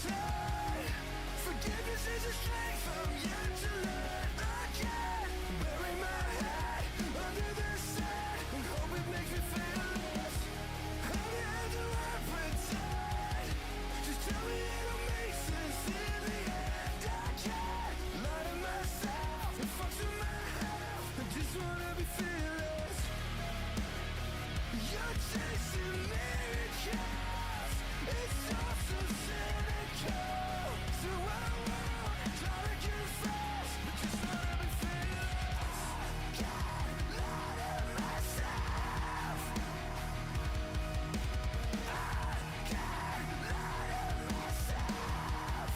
pretend. Forgiveness is a strength I'm yet to learn. I can't bury my head under the sand and hope it makes me feel less. How the hell do I pretend? Just tell me it'll make sense in the end. I can't lie to myself and fuck with my health. I just wanna be fearless. You're chasing miracles. It's all so cynical. So I won't try to confess, but just wanna be fearless. I can't lie to myself. I can't lie to myself.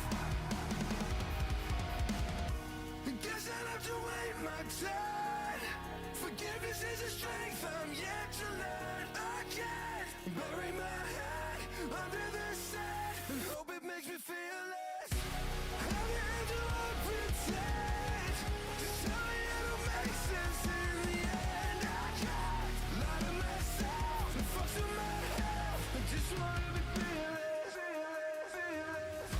I guess I'll have to wait my turn. Forgiveness is a strength I'm yet to learn. I can't bury my head under the sand and hope it makes me feel less. How the hell do I pretend? Just tell me it'll make sense in the end. I can't lie to myself and fuck with my health. I just wanna be fearless, fearless, fearless.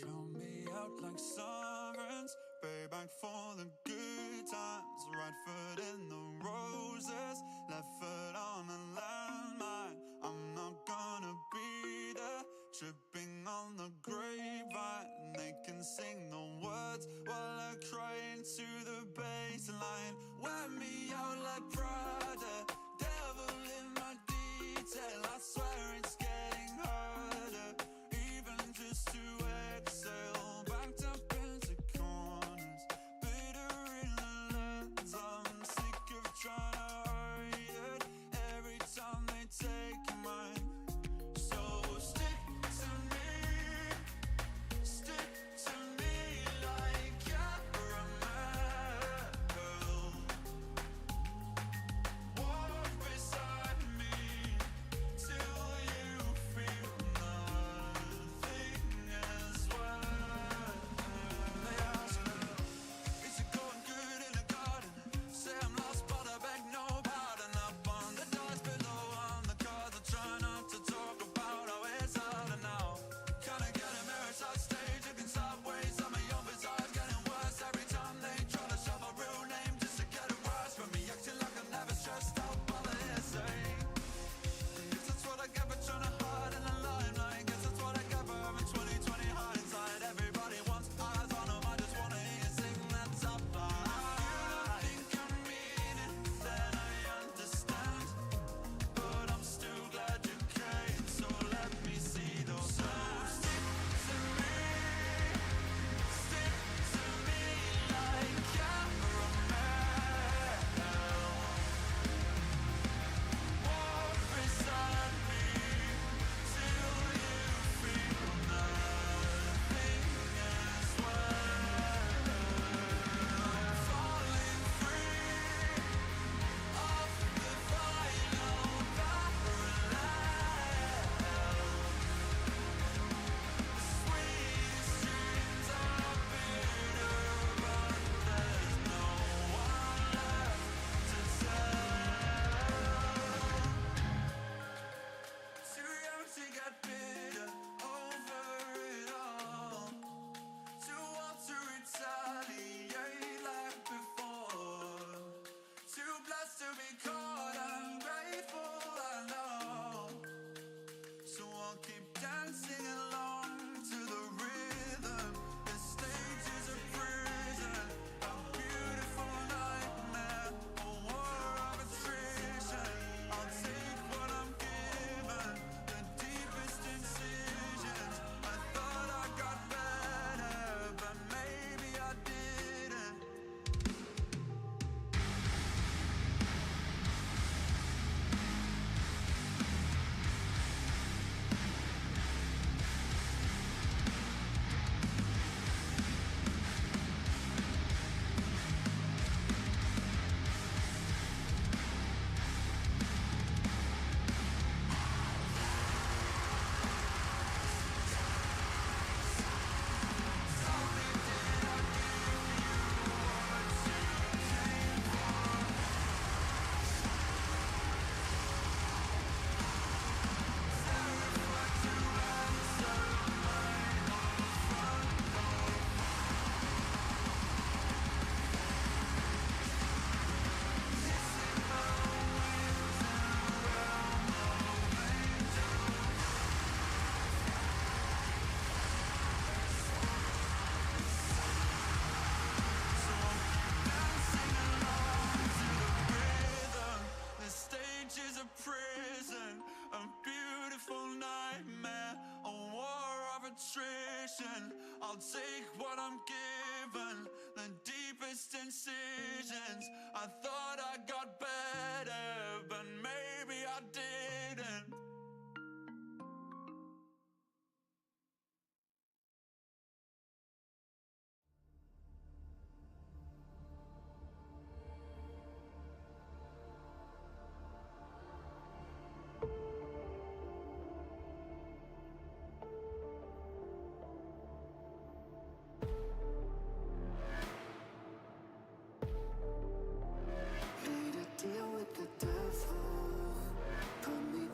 Count me out like sirens, pay back for the good times. Right foot in the roses, left foot on a landmine. I'm not gonna be there, tripping on the grapevine. They can sing the words while I cry into the baseline. Wear me out like Prada, devil in my detail. I swear it's getting harder, even just to exhale. Backed up into corners, bitter in the lens. I'm sick of trying to hide it every time they take mine. So stick to me like caramel. Walk beside me till you feel nothing as well. They ask me, is it going good in the garden? Say I'm lost but I beg no pardon. Up on the doors below on the cards, I try not to talk about how it's harder now. Kinda get embarrassed stage, looking sideways. Some of your bizarres getting worse every time they try to shove a real name just to get it worse from me. Acting like I'm never stressed out by the hearsay. Guess that's what I get for trying to hide in the limelight. Guess that's what I get for having 20/20 hindsight. Everybody wants eyes on them, I just wanna hear you sing that top line. You don't think I mean it, then I understand. But I'm still glad you came, so let me see those hands. Stick to me like caramel. Walk beside me till you feel nothing as well. Falling free off the final parallel. Sweet dreams are bitter, but there's no one left to tell. Too young to get bitter over it all, too old to retaliate like before, too blessed to be caught ungrateful, I know. So I'll keep dancing along to the rhythm. This stage is a prison, a beautiful nightmare, a war of attrition. I'll take what I'm given, the deepest incisions. I thought I got better. attrition. I'll take what I'm given, the deepest incisions. I thought I got better, but maybe I didn't. Made a deal with the devil, put me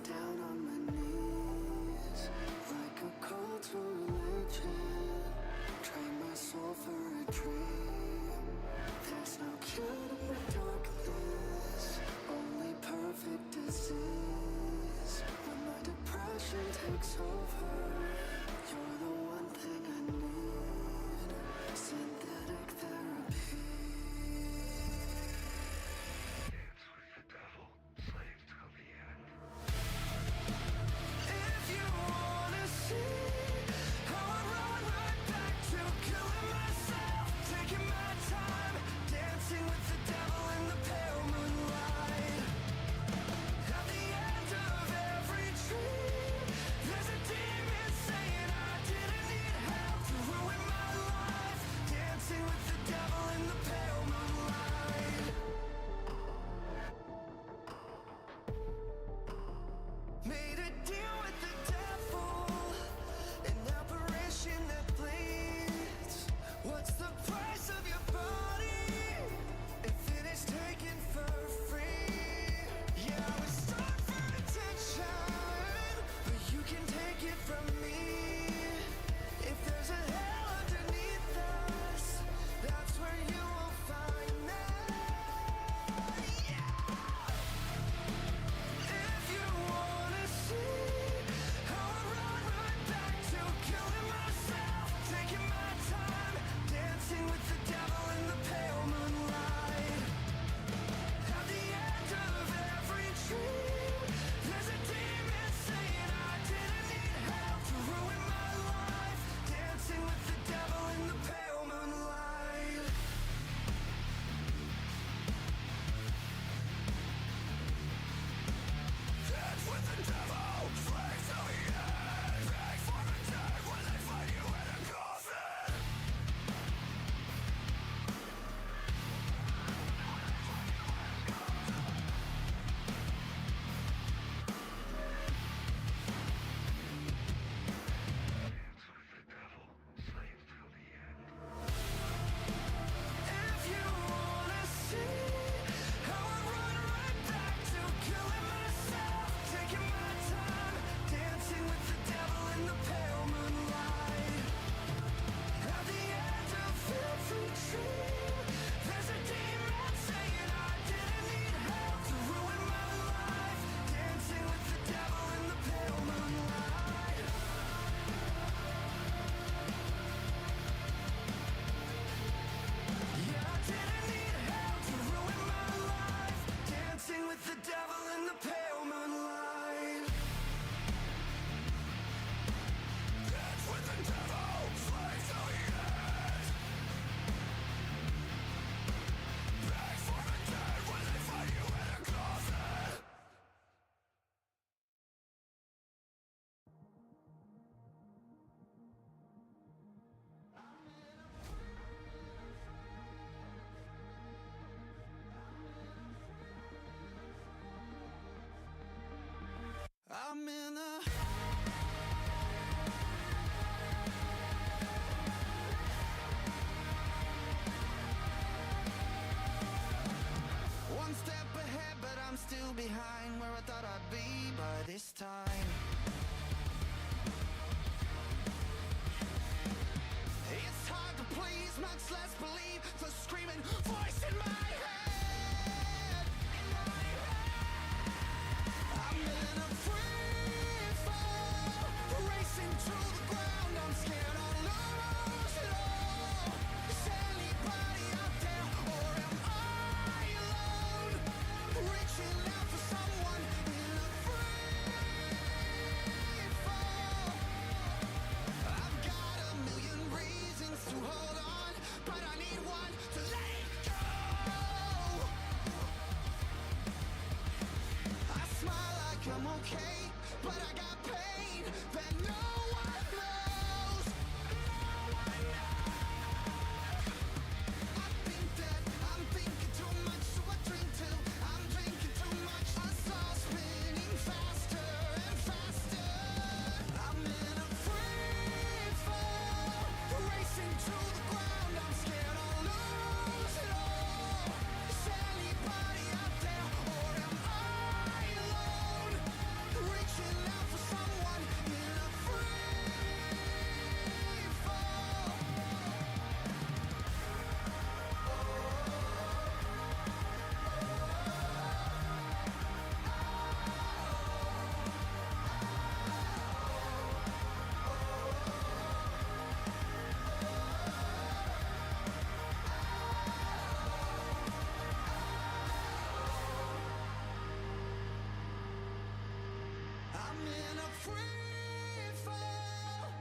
free fall.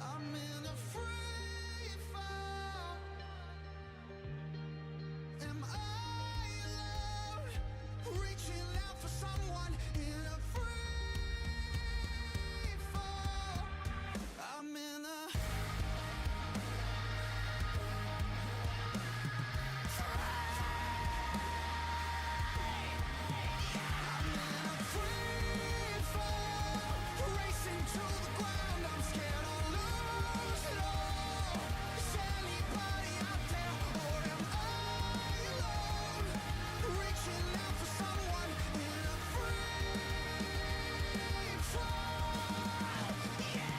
I'm in a free fall. Am I alone? Reaching out for someone in a free fall. I'm in a free fall, racing to the ground. I'm scared I'll lose it all. Is anybody out there, or am I alone? Reaching out for someone in a free fall. Yeah.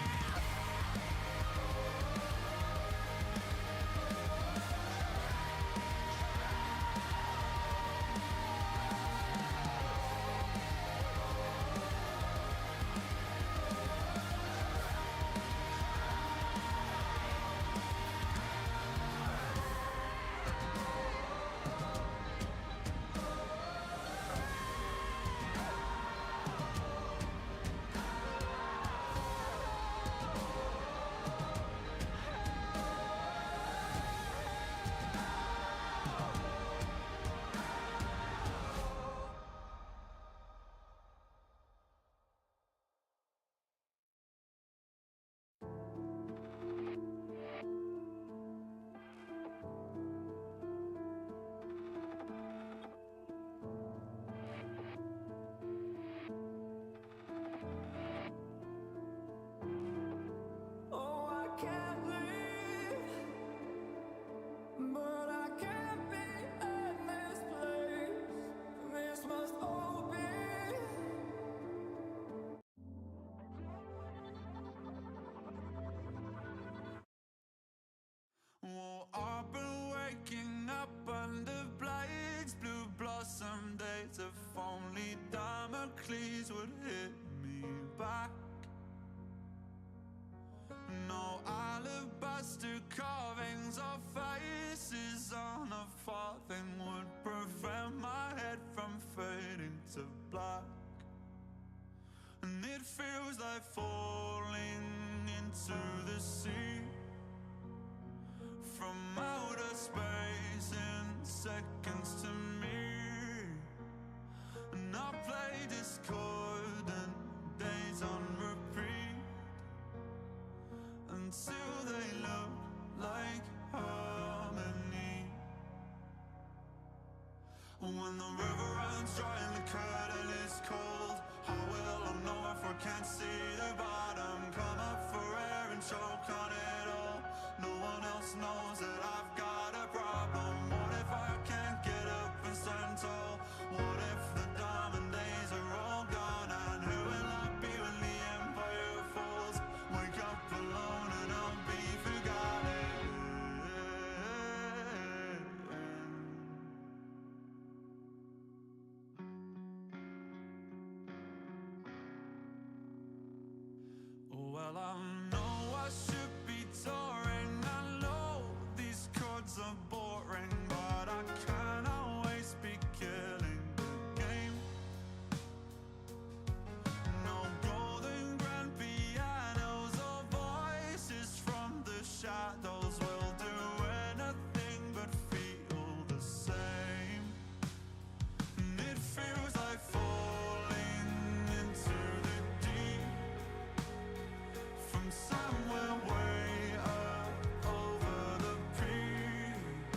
Oh, I can't leave, but I can't be in this place. This must all be. Oh, I've been waking up under blades, blue blossom days. If only Damocles would hit me back. No alabaster carvings or faces on a farthing would prevent my head from fading to black. And it feels like falling into the sea from outer space in seconds to me. And I play discordant days on repeat until they look like harmony. When the river runs dry and the curtain is cold, how will I know if I can't see the bottom? Come up for air and choke on it all. No one else knows that I've got a problem. What if I can't get up and stand tall? What if the diamond days are all gone? And who will I be when the empire falls? Wake up alone and I'll be forgotten. Well, I know I should be touring. I know these chords are boring, but I can't always be killing the game. No golden grand pianos or voices from the shadows will do anything but feel the same. And it feels like falling into the deep from somewhere way up over the peak.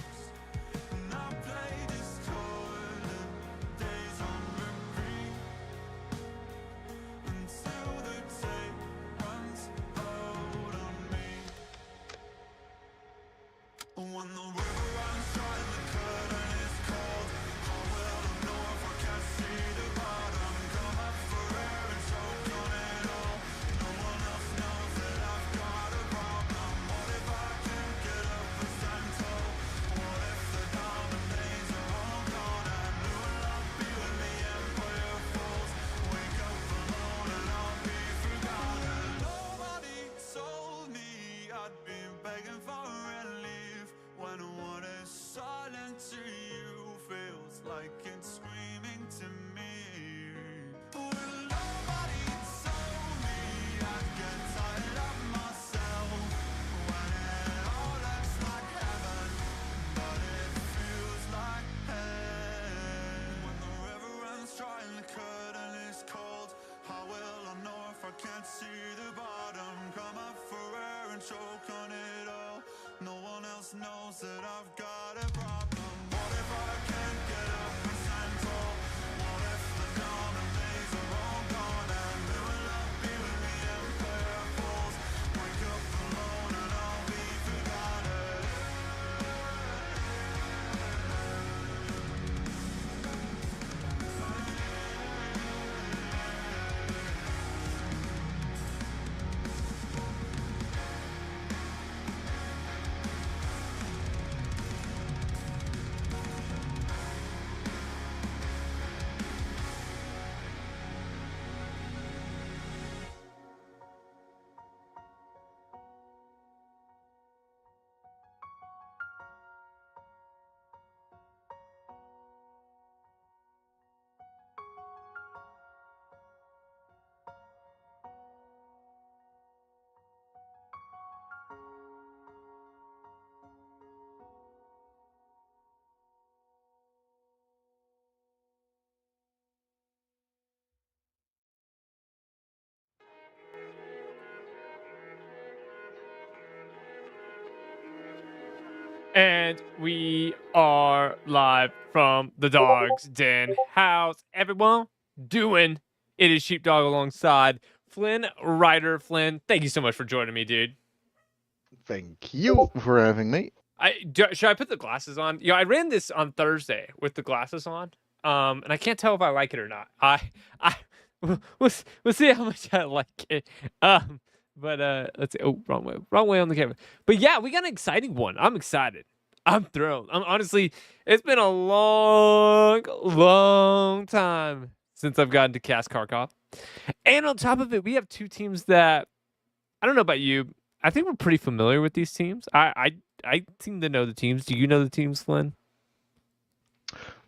And we are live from the dog's den. How's everyone doing? It is Sheepdog alongside Flynn Ryder. Flynn, thank you so much for joining me, dude. Thank you for having me. Should I put the glasses on? I ran this on Thursday with the glasses on, and I can't tell if I like it or not. I, we'll see how much I like it. But let's see. Oh, wrong way on the camera. But yeah, we got an exciting one. I'm excited. I'm thrilled. Honestly, it's been a long time since I've gotten to cast Kharkov, and on top of it, we have two teams that I don't know about you. I think we're pretty familiar with these teams. I seem to know the teams. Do you know the teams, Flynn?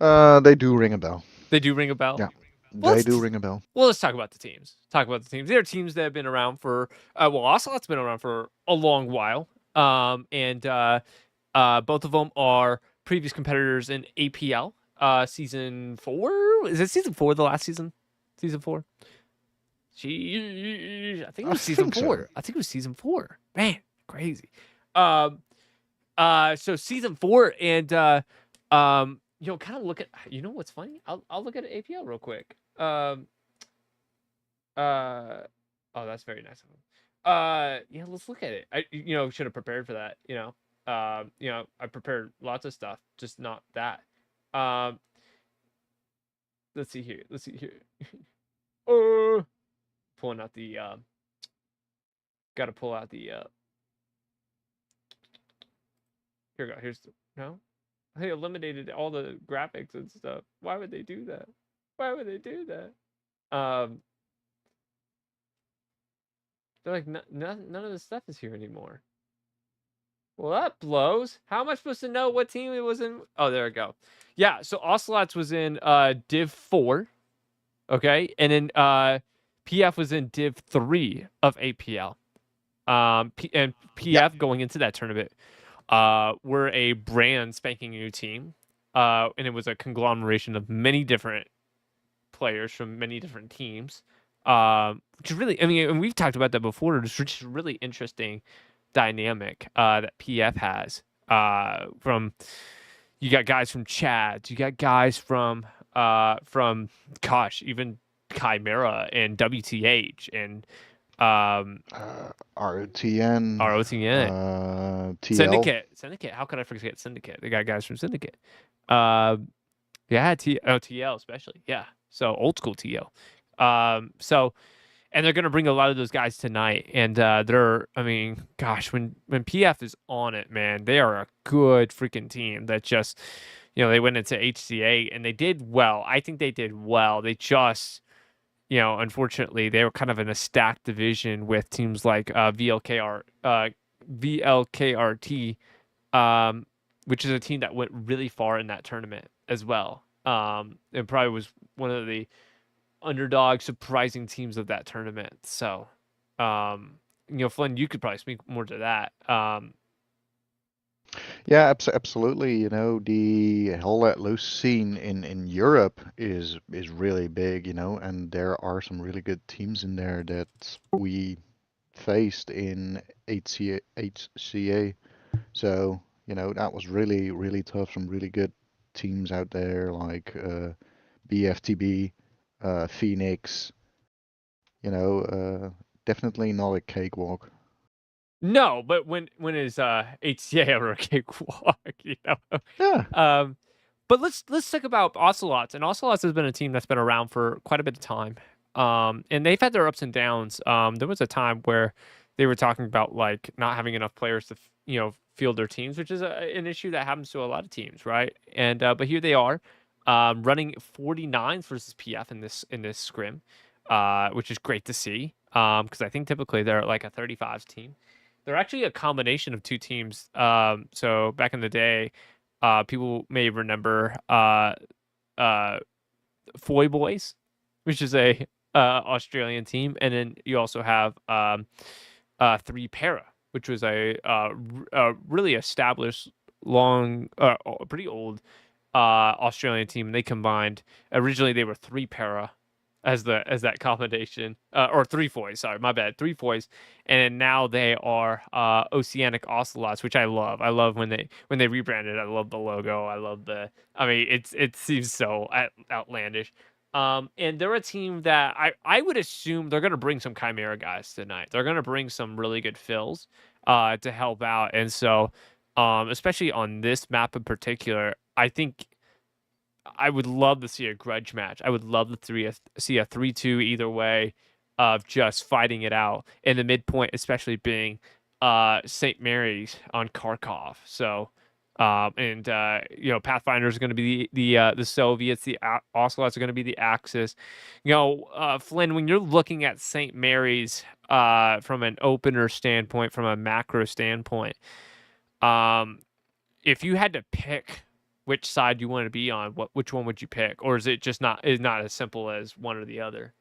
They do ring a bell. They do ring a bell. Yeah, Well, they do ring a bell. Well, let's talk about the teams. There are teams that have been around for Ocelot's been around for a long while. And both of them are previous competitors in APL. Season 4? Is it season 4? The last season? Season 4? I think it was season 4. So. I think it was season 4. Man, crazy. So season 4, and kind of look at. You know what's funny? I'll look at APL real quick. Oh, that's very nice of him. Yeah, let's look at it. I should have prepared for that. I prepared lots of stuff, just not that. Let's see here. Pulling out the got to pull out the here we go. Here's the no. They eliminated all the graphics and stuff. Why would they do that? They're like, none of the stuff is here anymore. Well, that blows. How am I supposed to know what team it was in? Oh, there we go. Yeah, so Ocelots was in Div 4. Okay, and then PF was in Div 3 of APL. And PF going into that tournament were a brand spanking new team. And it was a conglomeration of many different players from many different teams. Which is really, and we've talked about that before. It's just really interesting dynamic that PF has. You got guys from Chad, you got guys from even Chimera and WTH and ROTN. TL. Syndicate. How could I forget Syndicate? They got guys from Syndicate. TL especially. Yeah. So old school TL. And they're going to bring a lot of those guys tonight. And when PF is on it, man, they are a good freaking team that just, they went into HCA and they did well. I think they did well. They just, unfortunately, they were kind of in a stacked division with teams like VLKRT, which is a team that went really far in that tournament as well. And probably was one of the underdog surprising teams of that tournament. So, Flynn, you could probably speak more to that. Yeah, absolutely. The Hell Let Loose scene in Europe is really big, and there are some really good teams in there that we faced in HCA. So, that was really, really tough. Some really good teams out there like BFTB, Phoenix, definitely not a cakewalk. No, but when is HCA ever a cakewalk? Yeah. But let's talk about Ocelots. And Ocelots has been a team that's been around for quite a bit of time. And they've had their ups and downs. There was a time where they were talking about like not having enough players to field their teams, which is an issue that happens to a lot of teams, right? And but here they are, running 49s versus PF in this scrim, which is great to see. Because I think typically they're like a 35s team. They're actually a combination of two teams. So back in the day, people may remember Foy Boys, which is a Australian team, and then you also have 3 Para, which was a really established, pretty old Australian team. And they combined. Originally, they were 3 Para, as that combination, or three foys. Sorry, my bad, three foys, and now they are Oceanic Ocelots, which I love. I love when they rebranded. I love the logo. I love the. I mean, it seems so outlandish. And they're a team that I would assume they're gonna bring some Chimera guys tonight. They're gonna bring some really good fills, to help out, and so, especially on this map in particular, I think I would love to see a grudge match. I would love to see a 3-2 either way of just fighting it out. And the midpoint, especially being St. Mary's on Kharkov. So, Pathfinders are going to be the Soviets. The Ocelots are going to be the Axis. Flynn, when you're looking at St. Mary's from an opener standpoint, from a macro standpoint, if you had to pick which side you want to be on, which one would you pick, or is it just not as simple as one or the other?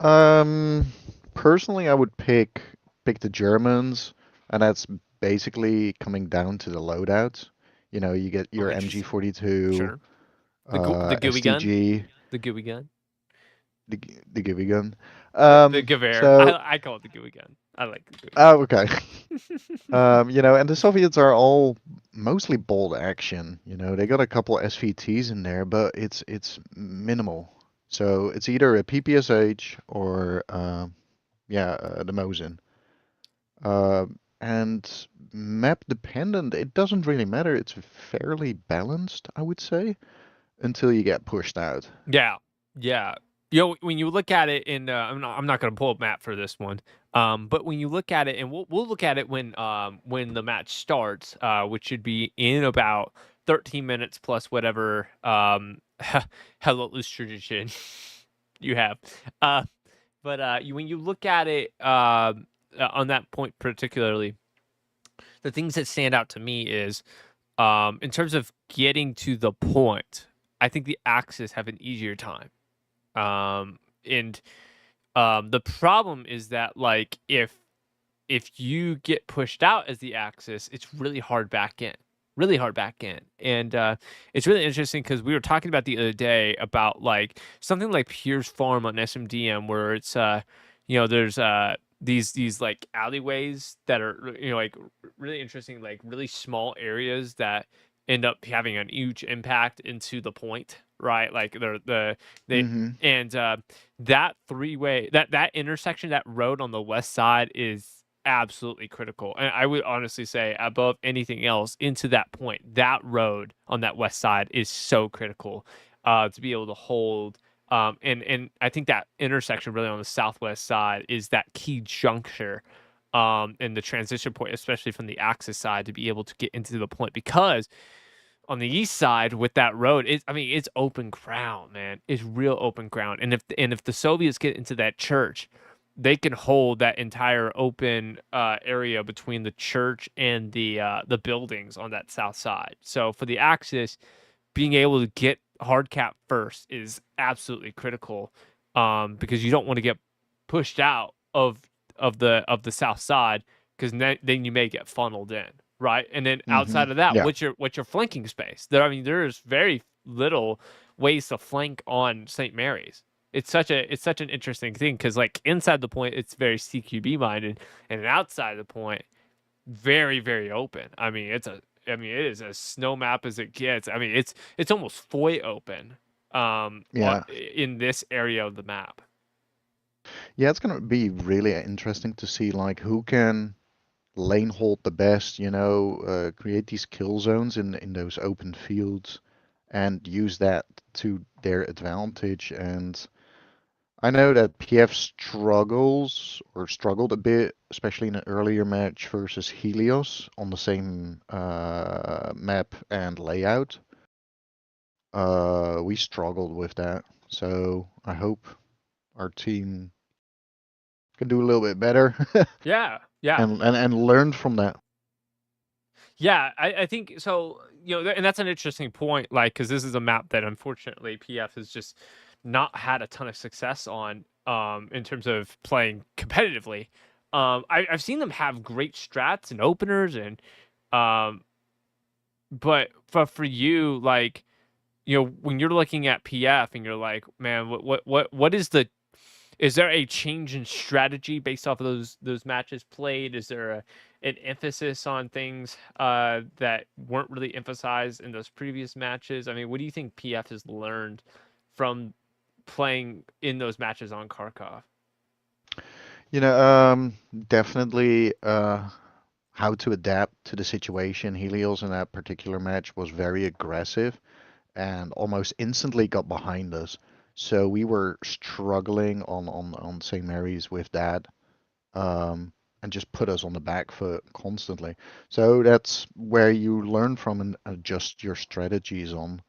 Um, Personally, I would pick the Germans, and that's basically coming down to the loadouts. You know, you get Oh, your interesting. MG42, Sure. The gooey gun, STG, the gooey gun, the Gibby gun. the Gewehr. So, I call it the gooey gun. I like the gooey oh, okay. gun. And the Soviets are all mostly bolt action. You know, they got a couple SVTs in there, but it's minimal. So it's either a PPSH or the Mosin. Uh, and map dependent, it doesn't really matter. It's fairly balanced, I would say, until you get pushed out. Yeah, yeah. When you look at it in, I'm not going to pull a map for this one. But when you look at it, and we'll look at it when the match starts, which should be in about 13 minutes plus whatever hello tradition you have. When you look at it on that point particularly, the things that stand out to me is in terms of getting to the point. I think the Axis have an easier time. And The problem is that like if you get pushed out as the Axis, it's really hard back in. Really hard back in. And it's really interesting because we were talking about the other day about like something like Piers Farm on SMDM where it's there's these like alleyways that are like really interesting, like really small areas that end up having a huge impact into the point, right? Like they Mm-hmm. and that three-way that intersection, that road on the west side is absolutely critical. And I would honestly say above anything else, into that point, that road on that west side is so critical to be able to hold. And I think that intersection really on the southwest side is that key juncture and the transition point, especially from the Axis side, to be able to get into the point. Because on the east side with that road, it's open ground, man. It's real open ground. And if the Soviets get into that church, they can hold that entire open area between the church and the buildings on that south side. So for the Axis, being able to get hard cap first is absolutely critical, because you don't want to get pushed out of the south side, because then you may get funneled in, right? And then Mm-hmm. outside of that, Yeah. what's your flanking space? There's very little ways to flank on St. Mary's. It's such an interesting thing because like inside the point, it's very CQB minded, and outside the point, very very open. It is as snow map as it gets. It's almost foy open Yeah. in this area of the map. Yeah, it's gonna be really interesting to see like who can lane hold the best, create these kill zones in those open fields and use that to their advantage. And I know that PF struggled a bit, especially in an earlier match versus Helios on the same map and layout. We struggled with that, so I hope our team can do a little bit better Yeah, yeah. and learn from that. Yeah, I think so. And that's an interesting point. Like, because this is a map that unfortunately PF has just not had a ton of success on, in terms of playing competitively. I've seen them have great strats and openers, and but for you, like, when you're looking at PF and you're like, man, what is there a change in strategy based off of those matches played? Is there an emphasis on things that weren't really emphasized in those previous matches? I mean, what do you think PF has learned from playing in those matches on Kharkov? Definitely how to adapt to the situation. Helios in that particular match was very aggressive and almost instantly got behind us. So we were struggling on St. Mary's with that, and just put us on the back foot constantly. So that's where you learn from and adjust your strategies on,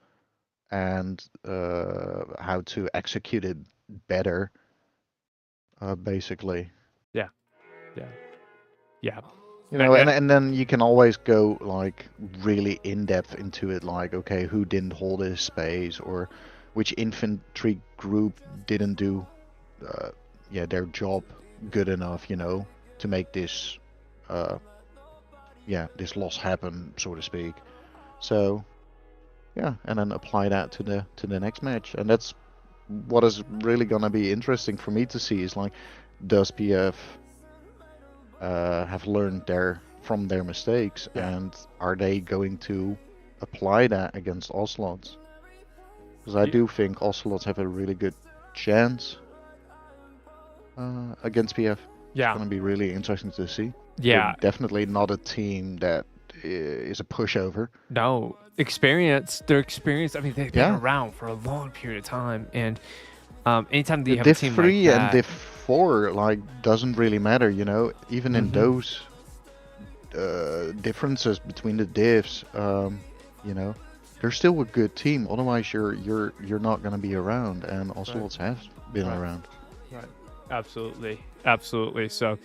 and how to execute it better, basically. Yeah, yeah, yeah. And then you can always go like really in depth into it, like, okay, who didn't hold his space, or which infantry group didn't do, their job good enough, to make this, uh, this loss happen, so to speak. So yeah, and then apply that to the next match, and that's what is really gonna be interesting for me to see is like, does PF have learned from their mistakes, and are they going to apply that against Ocelots? Because I do think Ocelots have a really good chance against PF. It's going to be really interesting to see. Yeah. They're definitely not a team that is a pushover. No, experience. They're experienced. I mean, they've been Yeah. around for a long period of time, and anytime that you have Div a team 3 like and that, Div 4 doesn't really matter, even in those differences between the divs, they're still a good team. Otherwise, you're not going to be around, and Ocelots have been around. Right. Absolutely. So,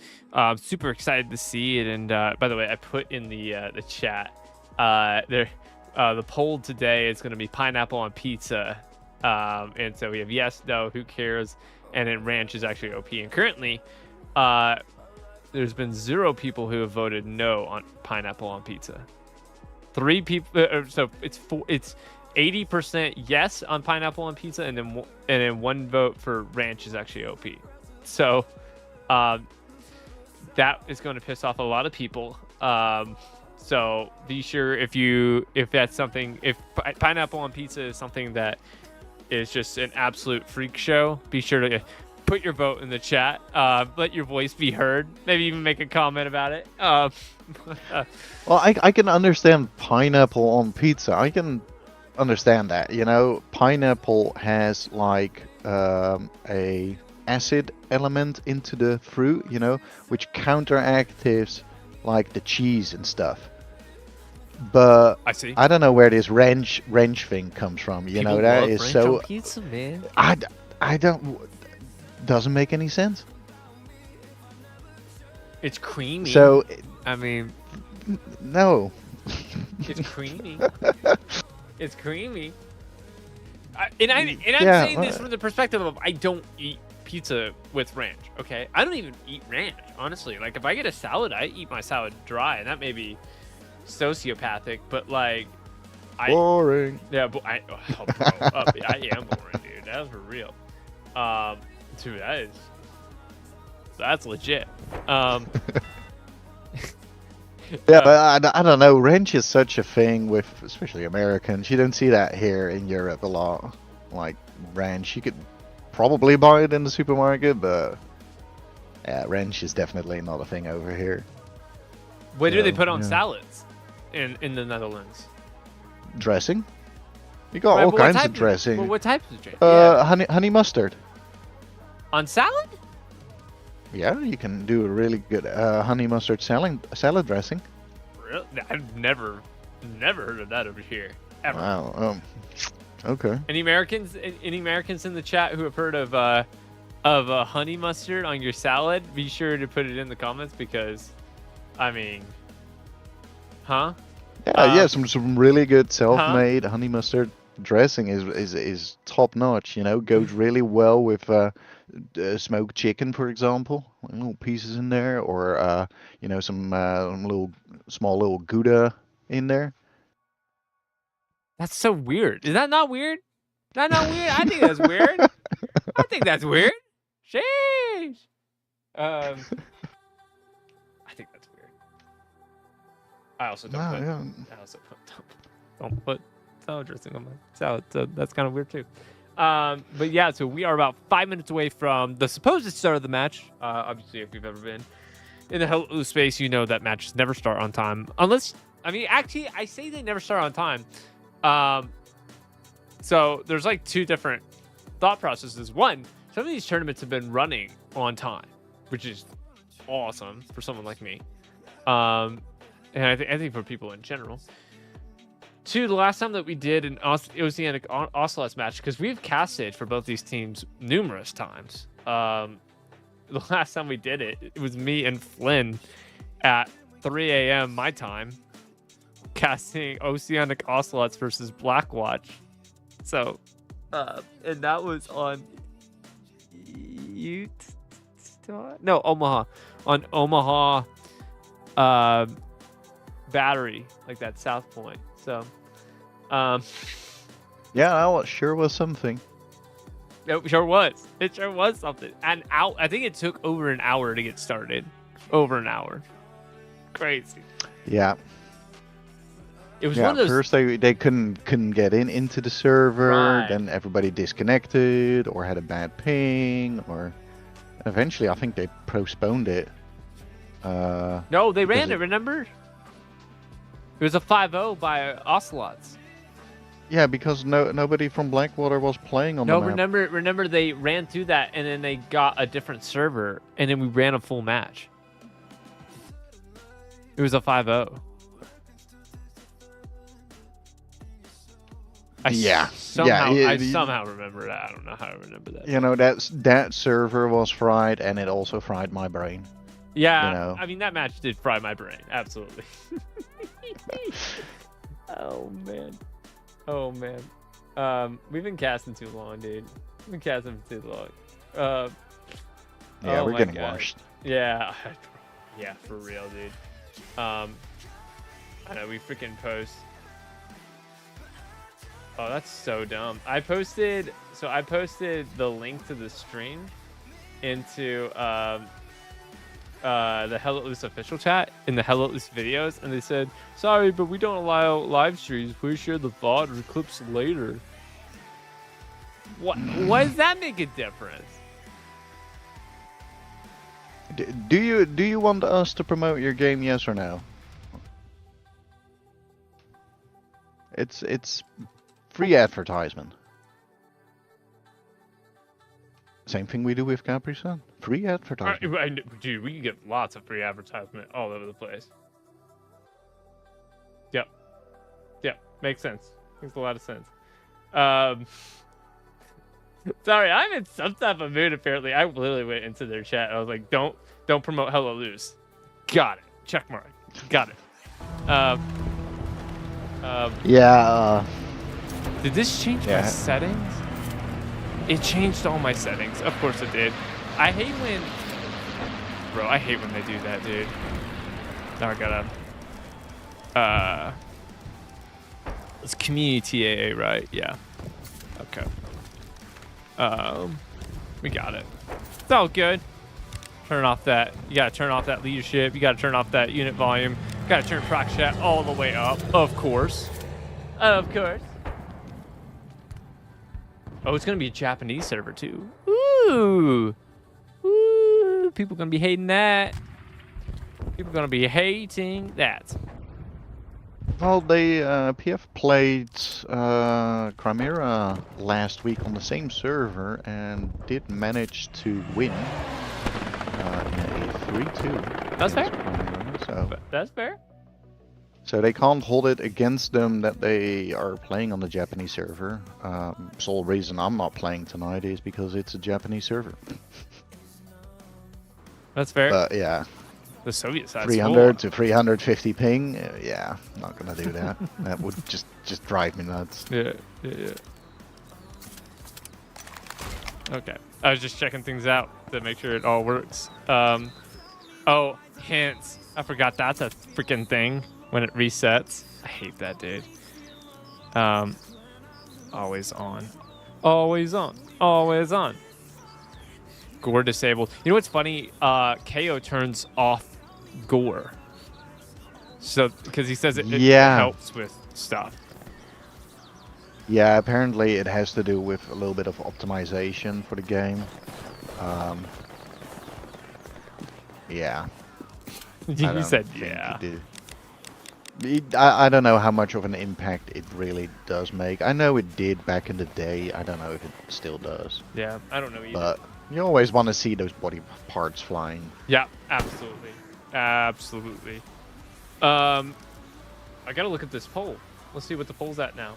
super excited to see it. And by the way, I put in the chat the poll today is going to be pineapple on pizza, and so we have yes, no, who cares, and then ranch is actually OP. And currently, there's been 0 people who have voted no on pineapple on pizza. 3 people, so it's 80% yes on pineapple on pizza, and then 1 vote for ranch is actually OP. So that is going to piss off a lot of people. So be sure if that's something, if pineapple on pizza is something that is just an absolute freak show, be sure to put your vote in the chat. Let your voice be heard. Maybe even make a comment about it. Well, I can understand pineapple on pizza. I can understand that. Pineapple has like a acid element into the fruit, which counteracts like the cheese and stuff. But I see. I don't know where this wrench thing comes from. People that love is ranch so. on pizza, man. I don't. Doesn't make any sense. It's creamy. So I mean, no. it's creamy. It's creamy. I'm saying this from the perspective of I don't eat pizza with ranch. Okay, I don't even eat ranch, honestly. Like if I get a salad, I eat my salad dry, and that may be sociopathic, but like, Boring. Yeah, but I am boring, dude. That's for real. Dude, that's legit. Yeah, but I don't know. Ranch is such a thing with especially Americans. You don't see that here in Europe a lot. Like ranch, you could probably buy it in the supermarket, but yeah, ranch is definitely not a thing over here. What do they put on salads in the Netherlands? Dressing. You got all kinds of dressing. Well, what types of dressing? Honey mustard. On salad? Yeah, you can do a really good honey mustard salad dressing. Really? I've never heard of that over here ever. Wow. Okay. Any Americans in the chat who have heard of honey mustard on your salad? Be sure to put it in the comments because, I mean, huh? Yeah, some really good self-made honey mustard dressing is top notch. Goes really well with smoked chicken, for example, little pieces in there, or some small little Gouda in there. That's so weird. Is that not weird? Is that not weird? I think that's weird. I think that's weird. Sheesh. I think that's weird. I also don't put. yeah. I also don't put salad dressing on my salad, so that's kind of weird too. But yeah, so we are about 5 minutes away from the supposed start of the match. Obviously, if you've ever been in the Hello space, you know that matches never start on time. Unless, I mean, actually, I say they never start on time. So there's like two different thought processes. One, some of these tournaments have been running on time, which is awesome for someone like me. And I think for people in general. Two, the last time that we did an Oceanic Ocelots match, because we've casted for both these teams numerous times. The last time we did it, it was me and Flynn at 3 a.m. my time, casting Oceanic Ocelots versus Blackwatch. So, and that was on Utah? No, Omaha. On Omaha Battery, like that South Point. So, Yeah, that sure was something. it sure was. It sure was something. And I think it took over an hour to get started. Over an hour. Crazy. Yeah. It was Yeah, one of those. first they couldn't get into the server, Right. then everybody disconnected or had a bad ping, or eventually I think they postponed it. No, they ran it. Remember? It was a 5-0 by Ocelots. Yeah, because nobody from Blackwater was playing on No, the map. remember they ran through that and then they got a different server and then we ran a full match. It was a 5-0. I somehow remember that. I don't know how I remember that. You know, that server was fried, and it also fried my brain. Yeah, you know. I mean that match did fry my brain, absolutely. Oh man. We've been casting too long, dude. We've been casting for too long. Yeah, oh we're my getting God. washed. Yeah, yeah, for real, dude. I know we freaking post. Oh, that's so dumb. I posted the link to the stream into the Hello Loose official chat in the Hello Loose videos, and they said, "Sorry, but we don't allow live streams. Please share the VOD or clips later." What does that make a difference? Do you want us to promote your game? Yes or no? It's free advertisement. Same thing we do with Capri Sun. Free advertisement. Dude, we can get lots of free advertisement all over the place. Yep, makes sense. Makes a lot of sense. Sorry, I'm in some type of mood apparently. I literally went into their chat and I was like, don't promote Hello Loose. Got it. Check mark. Got it. Yeah. Did this change my Yeah. settings? It changed all my settings. Of course it did. I hate when they do that, dude. Now I gotta it's community TAA, right? Yeah. Okay. We got it. It's all good. Turn off that. You gotta turn off that leadership. You gotta turn off that unit volume. You gotta turn proc chat all the way up. Of course. Of course. Oh, it's gonna be a Japanese server too. Ooh. Ooh. People gonna be hating that. People gonna be hating that. Well, they PF played Chimera last week on the same server and did manage to win in a 3-2. That's fair. So That's fair. So they can't hold it against them that they are playing on the Japanese server. Sole reason I'm not playing tonight is because it's a Japanese server. That's fair. But yeah, The Soviet side. 300 to 350 ping. Yeah, not gonna do that. That would just drive me nuts. Yeah. Okay. I was just checking things out to make sure it all works. Oh, hints. I forgot that's a freaking thing when it resets. I hate that, dude. Always on. Always on. Always on. Gore disabled. You know what's funny? KO turns off Gore. So, because he says it Yeah. helps with stuff. Yeah, apparently it has to do with a little bit of optimization for the game. Yeah. I You don't said think yeah. I don't know how much of an impact it really does make. I know it did back in the day. I don't know if it still does. Yeah, I don't know either. But you always want to see those body parts flying. Yeah, absolutely. Absolutely. I gotta look at this poll. Let's see what the poll's at now.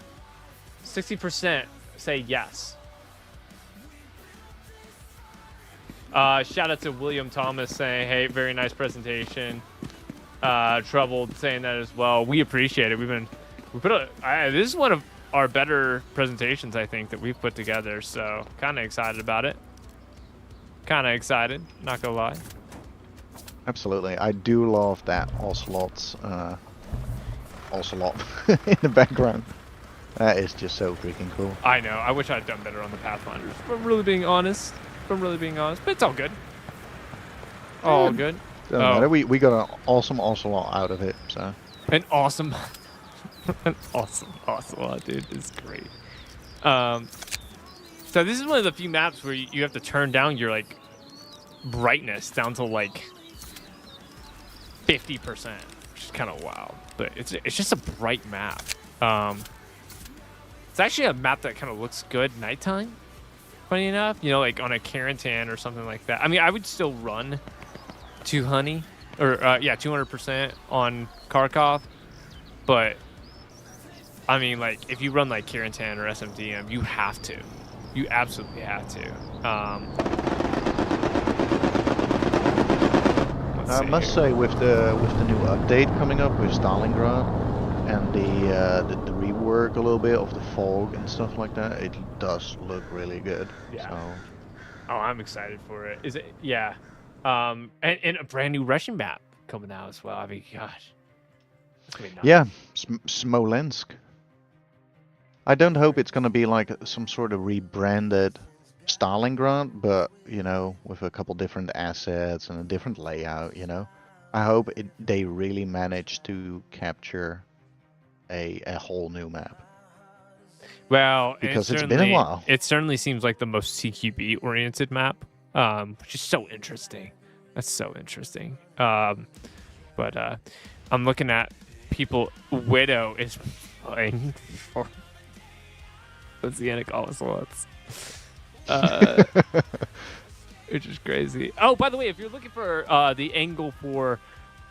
60% say yes. Shout out to William Thomas saying, hey, very nice presentation. Troubled saying that as well. We appreciate it. This is one of our better presentations, I think, that we've put together. So kind of excited about it. Kind of excited, not gonna lie. Absolutely. I do love that Ocelot in the background. That is just so freaking cool. I know. I wish I'd done better on the Pathfinders. If I'm really being honest. But it's all good. All good. Doesn't matter. We got an awesome Ocelot out of it, so. An awesome Ocelot, dude. It's great. So this is one of the few maps where you have to turn down your like brightness down to like 50%, which is kind of wild. But it's just a bright map. It's actually a map that kind of looks good nighttime. Funny enough, you know, like on a Carentan or something like that. I mean, I would still run to Honey, or 200% on Kharkov, but I mean, like if you run like Carentan or SMDM, you have to. You absolutely have to. I must say, with the new update coming up with Stalingrad and the rework a little bit of the fog and stuff like that, it does look really good. Yeah. So. Oh, I'm excited for it. Is it? Yeah. And a brand new Russian map coming out as well. I mean, gosh. That's gonna be nuts. Yeah, Smolensk. I don't hope it's gonna be like some sort of rebranded Stalingrad, but you know, with a couple different assets and a different layout. You know, I hope they really manage to capture a whole new map. Well, because it's been a while. It certainly seems like the most CQB oriented map, which is so interesting. That's so interesting. But I'm looking at people. Widow is playing for Oceanic Ocelots. Which is crazy. Oh, by the way, if you're looking for the angle for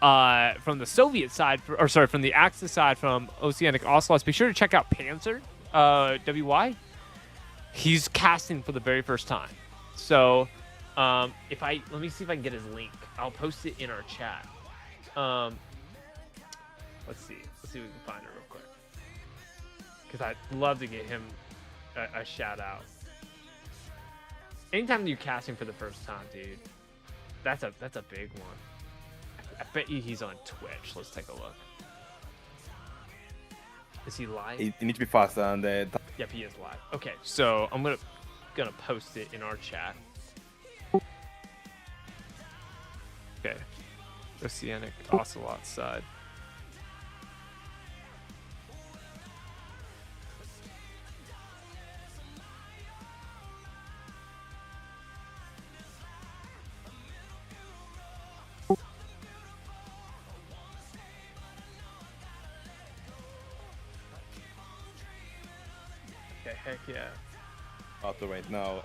from the Soviet side, from the Axis side from Oceanic Ocelots, be sure to check out Panzer WY. He's casting for the very first time. So let me see if I can get his link. I'll post it in our chat. Let's see if we can find it real quick, because I'd love to get him a shout out. Anytime you're casting for the first time, dude, that's a big one. I bet you he's on Twitch. Let's take a look. Is he live? You need to be faster on the. Yep, he is live. Okay, so I'm gonna post it in our chat. Okay, Oceanic Ocelot side. Heck yeah. Auto right now.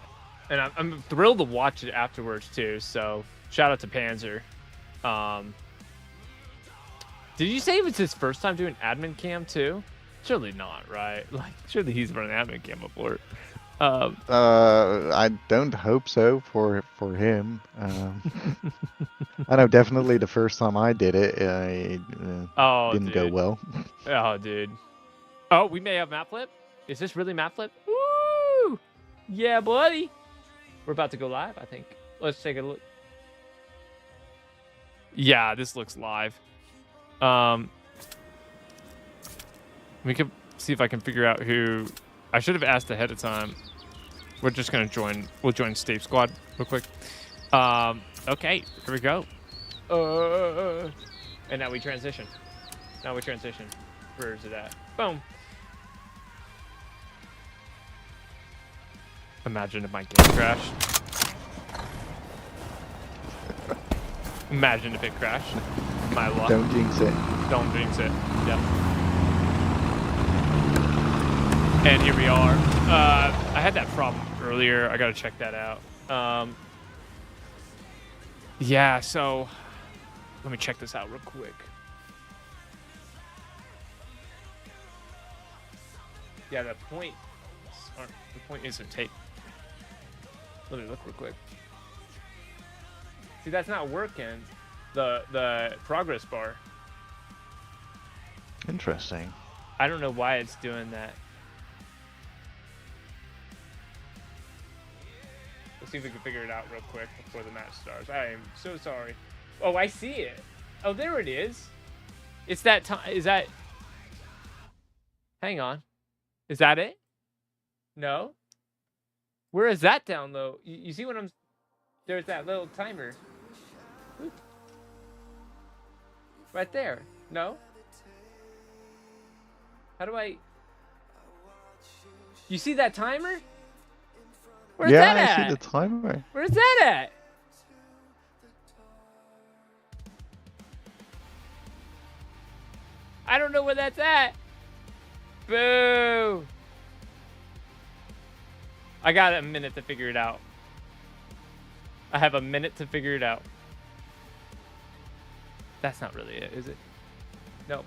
And I'm thrilled to watch it afterwards too. So shout out to Panzer. Did you say it was his first time doing admin cam too? Surely not, right? Like surely he's run admin cam before. I don't hope so for him. I know definitely the first time I did it, didn't go well. Oh, dude. Oh, we may have map flip. Is this really map flip? Woo! Yeah, buddy. We're about to go live, I think. Let's take a look. Yeah, this looks live. We could see if I can figure out who. I should have asked ahead of time. We're just gonna join. We'll join State Squad real quick. Okay, here we go. And now we transition. Where is it at? Boom. Imagine if my game crashed. Imagine if it crashed. My luck. Don't jinx it. Don't jinx it. Yep. And here we are. I had that problem earlier. I gotta check that out. Yeah, so let me check this out real quick. Yeah, the point isn't taken. Let me look real quick. See, that's not working. The progress bar. Interesting. I don't know why it's doing that. Let's see if we can figure it out real quick before the match starts. I am so sorry. Oh, I see it. Oh, there it is. It's that time. Is that? Hang on. Is that it? No. Where is that down low? You see what I'm? There's that little timer. Oop. Right there. No. How do I? You see that timer? Where's that at? I see the timer. Where's that at? I don't know where that's at. Boo. I got a minute to figure it out. I have a minute to figure it out. That's not really it, is it? Nope.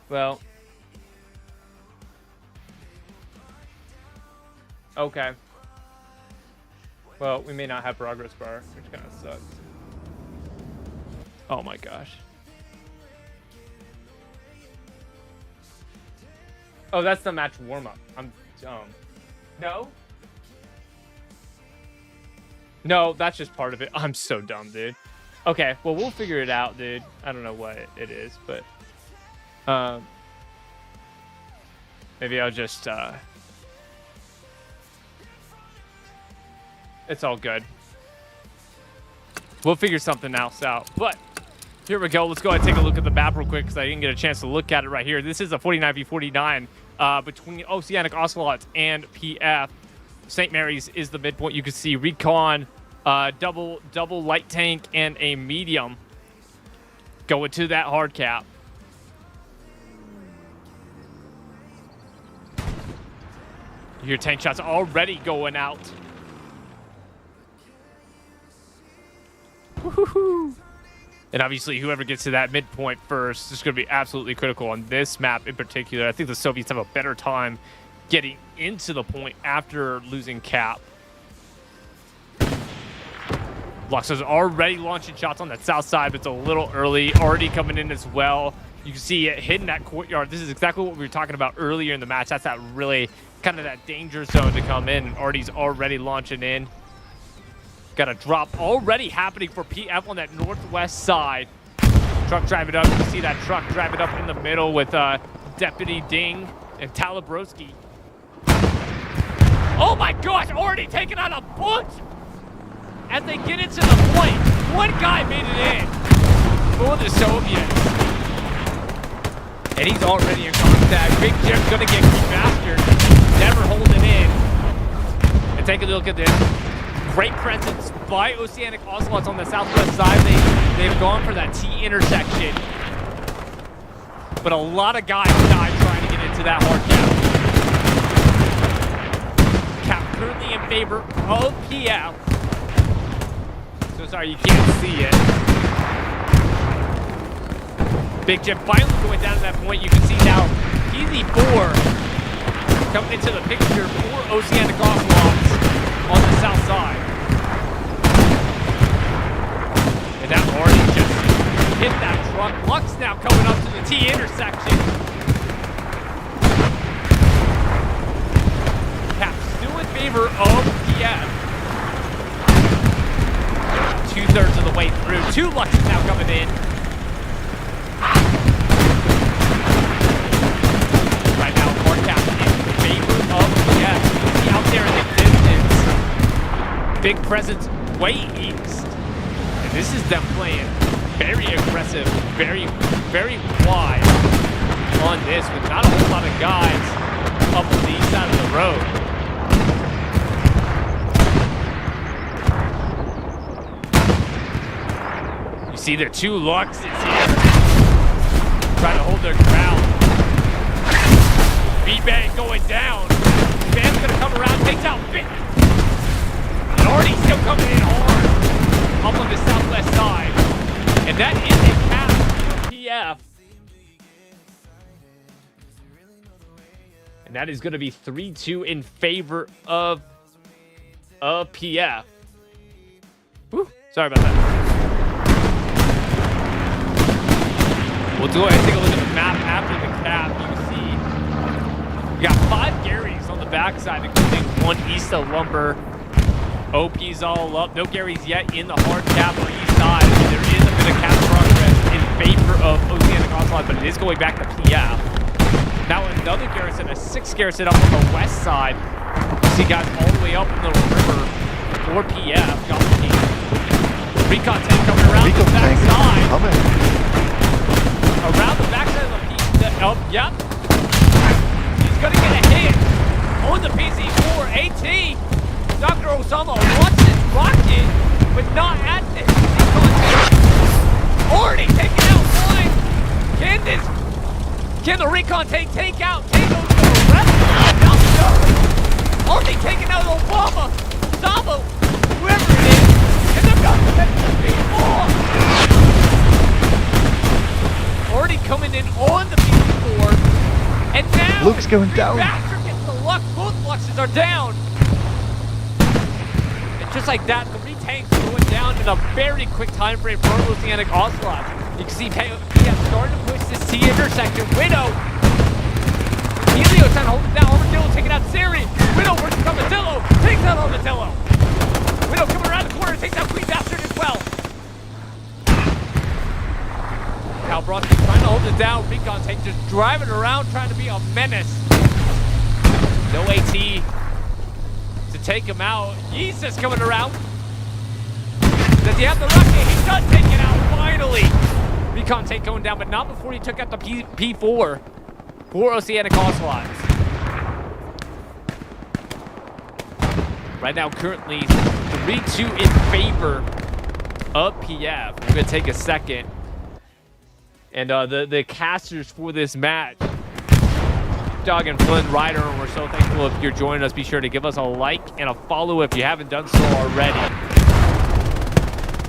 Well. Okay. Well, we may not have progress bar, which kind of sucks. Oh my gosh. Oh, that's the match warm-up. I'm dumb. No? No, that's just part of it. I'm so dumb, dude. Okay, well, we'll figure it out, dude. I don't know what it is, but... maybe I'll just, It's all good. We'll figure something else out. But here we go. Let's go ahead and take a look at the map real quick because I didn't get a chance to look at it right here. This is a 49v49 between Oceanic Ocelots and PF. St. Mary's is the midpoint. You can see Recon, double light tank, and a medium going to that hard cap. Your tank shots already going out. Woohoo! And obviously, whoever gets to that midpoint first is going to be absolutely critical on this map in particular. I think the Soviets have a better time getting into the point after losing cap. Lux is already launching shots on that south side, but it's a little early. Already coming in as well. You can see it hitting that courtyard. This is exactly what we were talking about earlier in the match. That's that really kind of that danger zone to come in. And Artie's already launching in. Got a drop already happening for PF on that northwest side. Truck driving up. You can see that truck driving up in the middle with Deputy Ding and Talabrowski. Oh my gosh, already taking out a bunch! As they get into the point, one guy made it in for the Soviets. And he's already in contact. Big Jim's gonna get mastered. Never holding in. And take a look at this. Great presence by Oceanic Ocelots on the southwest side. They've gone for that T intersection. But a lot of guys died trying to get into that hard cap. Cap currently in favor of PF. So sorry, you can't see it. Big Jim finally going down to that point. You can see now PZ4 coming into the picture for Oceanic Ocelots on the south side. And that already just hit that truck. Lux now coming up to the T intersection. Cap still in favor of PF. 2/3 of the way through. Two Luxes now coming in. big presence way east. And this is them playing very aggressive, very, very wide on this with not a whole lot of guys up on the east side of the road. You see their two Luxes here trying to hold their ground. B-Bang going down. Van's gonna come around, takes out Bit. And already still coming in hard up on the southwest side. And that is a cap for PF. And that is gonna be 3-2 in favor of PF. Whew, sorry about that. We'll go ahead and take a look at the map after the cap. You can see we got 5 Garys on the backside, including 1 east of Lumber. OP's all up. No Garys yet in the hard cap on the east side. There is a bit of cap progress in favor of Oceanic Ocelot, but it is going back to PF. Now another garrison, a 6th garrison up on the west side. You see guys all the way up in the river for PF. Got the team. Recon tank coming around the back side. Around the backside of the yep. He's gonna get a hit on the PC4 AT. Dr. Osama wants it rocket, but not at this. Already taken out one. Can the recon tank take out Tango to the rest? No. Already taken out Obama, Osama, whoever it is, and they're gonna take the P4. Already coming in on the PC4, and now Luke's going down. Baxter gets the luck. Both Luxes are down. And just like that, the retanks going down in a very quick time frame for Oceanic Ocelot. You can see PF starting to push this T intersection. Widow, Helio trying to hold it down. Armadillo taking out Siri. Widow versus Armadillo, takes out Armadillo. Widow coming around the corner, takes out Queen Bastard as well. Now Bronski trying to hold it down. Recon tank just driving around trying to be a menace. No AT to take him out. Yeezus coming around. Does he have the rocket? He does take it out finally. Recon tank going down, but not before he took out the P4 for Oceanic Ocelots. Right now, currently 3-2 in favor of PF. We're gonna take a second. And the casters for this match, Doug and Flynn Ryder, and we're so thankful if you're joining us. Be sure to give us a like and a follow if you haven't done so already.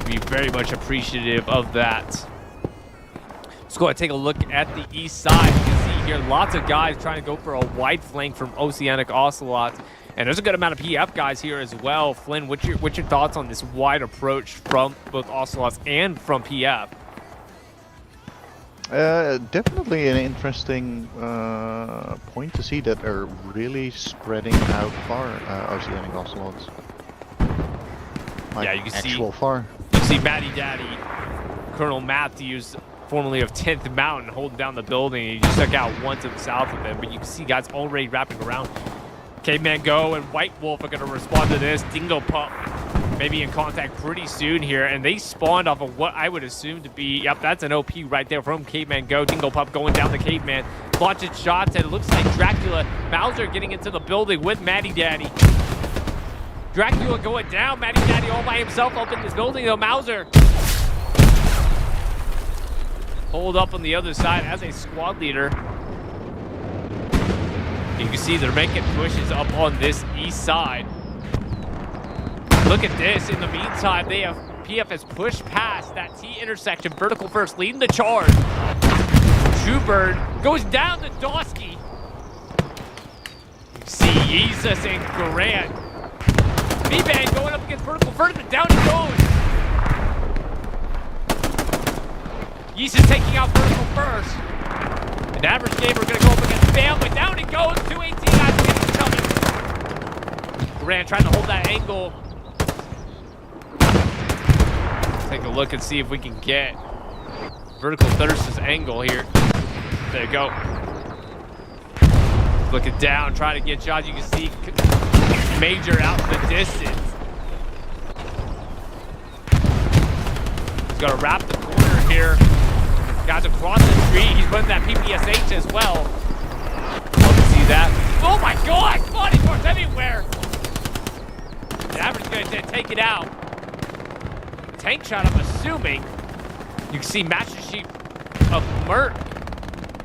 We'd be very much appreciative of that. Let's go ahead and take a look at the east side. You can see here lots of guys trying to go for a wide flank from Oceanic Ocelot. And there's a good amount of PF guys here as well. Flynn, what's your thoughts on this wide approach from both Ocelots and from PF? Definitely an interesting point to see that they're really spreading out far, Oceanic Ocelots. Like, yeah, you can actual see far. You see Matty Daddy, Colonel Matthews, formerly of 10th Mountain, holding down the building. He just took out one to the south of him, but you can see guys already wrapping around. Caveman Go and White Wolf are going to respond to this. Dingo Pup maybe in contact pretty soon here, and they spawned off of what I would assume to be, yep, that's an OP right there from Caveman Go. Dingo Pup going down the Caveman, launching shots, and it looks like Dracula, Mauser getting into the building with Matty Daddy. Dracula going down, Matty Daddy all by himself up in this building, though. Mauser hold up on the other side as a squad leader. You can see they're making pushes up on this east side. Look at this. In the meantime, PF has pushed past that T intersection. Vertical first, leading the charge. Shoebird goes down to Dosky. See Jesus and Grant. B-Bang going up against Vertical first, and down he goes. Jesus taking out Vertical first. And Average Gamer going to go up against Bam, but down he goes. 218 guys getting coming. Grant trying to hold that angle. Take a look and see if we can get Vertical Thirst's angle here. There you go. Looking down, trying to get shots. You can see Major out in the distance. gonna wrap the corner here. Guys across the street. He's running that PPSH as well. Love to see that. Oh my God! Body parts everywhere. The average gonna take it out. Tank shot, I'm assuming. You can see Master Chief of Merc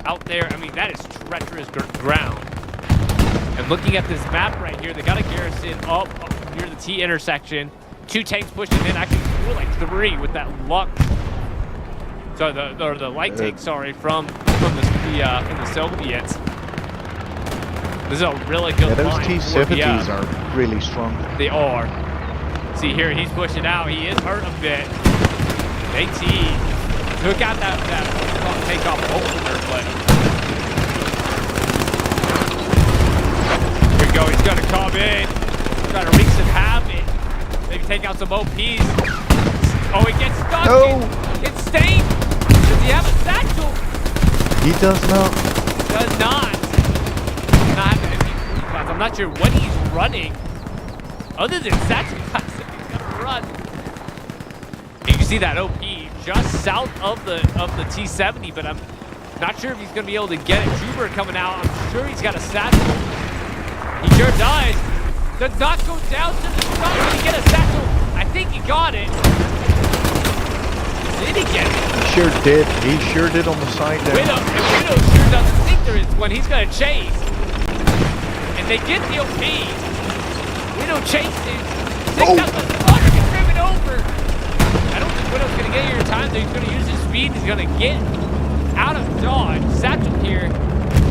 out there. I mean, that is treacherous ground. And looking at this map right here, they got a garrison up near the T intersection. 2 tanks pushing in, actually more like 3 with that Lux. So the light tank, sorry, from the Soviets. This is a really good Yeah, those line. T-70s are really strong. They are. See here, he's pushing out. He is hurt a bit. AT took out that takeoff opener, but here we go. He's gonna come in, try to wreak some havoc. Maybe take out some OPs. Oh, he gets stuck. No. It's Stain. Does he have a satchel? He does not. Does not. Not have any free class. I'm not sure what he's running. Other than satchel class, if he's gonna run. You can see that OP just south of the T-70, but I'm not sure if he's gonna be able to get it. Juber coming out. I'm sure he's got a satchel. He sure does. Does not go down to the front. Did he get a satchel? I think he got it. Did he get it? He sure did. He sure did on the side there. Widow sure doesn't think there is one. He's gonna chase. And they get the OP. Widow chasing. Takes out the Slaughter, gets driven over. I don't think Widow's gonna get here in time, so he's gonna use his speed. He's gonna get out of dodge. Satchel here,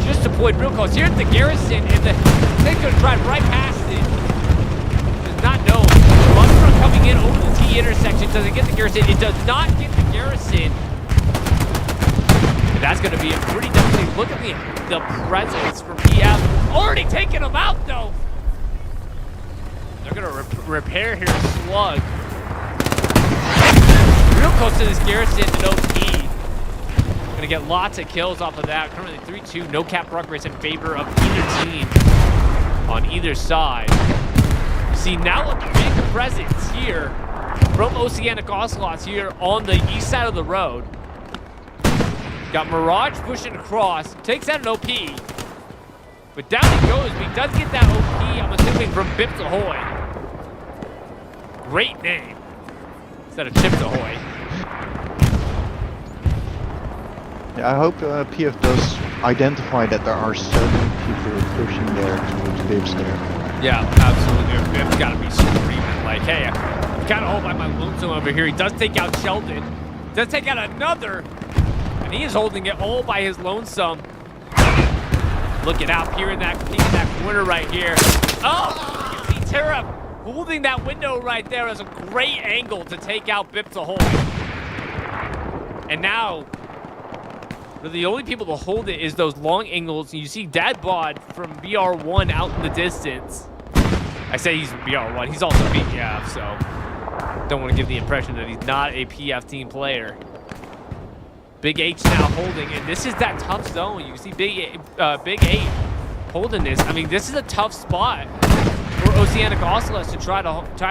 just deployed real close. Here's the garrison, and the thing's gonna drive right past it. Does not know. Monster coming in over the T intersection. Does it get the garrison? It does not get the garrison. And that's gonna be a pretty devastating. Look at the presence from PF. Already taking them out though. They're gonna repair here Slug. Real close to this garrison and OP. Gonna get lots of kills off of that. Currently 3-2, no cap progress in favor of either team on either side. See, now a big presence here from Oceanic Ocelots here on the east side of the road. Got Mirage pushing across, takes out an OP. But down he goes, but he does get that OP, I'm assuming, from Bips Ahoy. Great name. Instead of Chips Ahoy. Yeah, I hope PF does identify that there are certain people pushing there towards Bibs there. Yeah, absolutely. Bib's got to be screaming like, hey, I'm kind of all by my lonesome over here. He does take out Sheldon. Does take out another. And he is holding it all by his lonesome. Looking out here in that corner right here. Oh, you see Tara holding that window right there as a great angle to take out Bips Ahoy. And now, the only people to hold it is those long angles. You see Dadbod from BR1 out in the distance. I say he's BR1. He's also BPF, so don't want to give the impression that he's not a PF team player. Big H now holding, and this is that tough zone. You can see Big H holding this. I mean, this is a tough spot for Oceanic Ocelots to try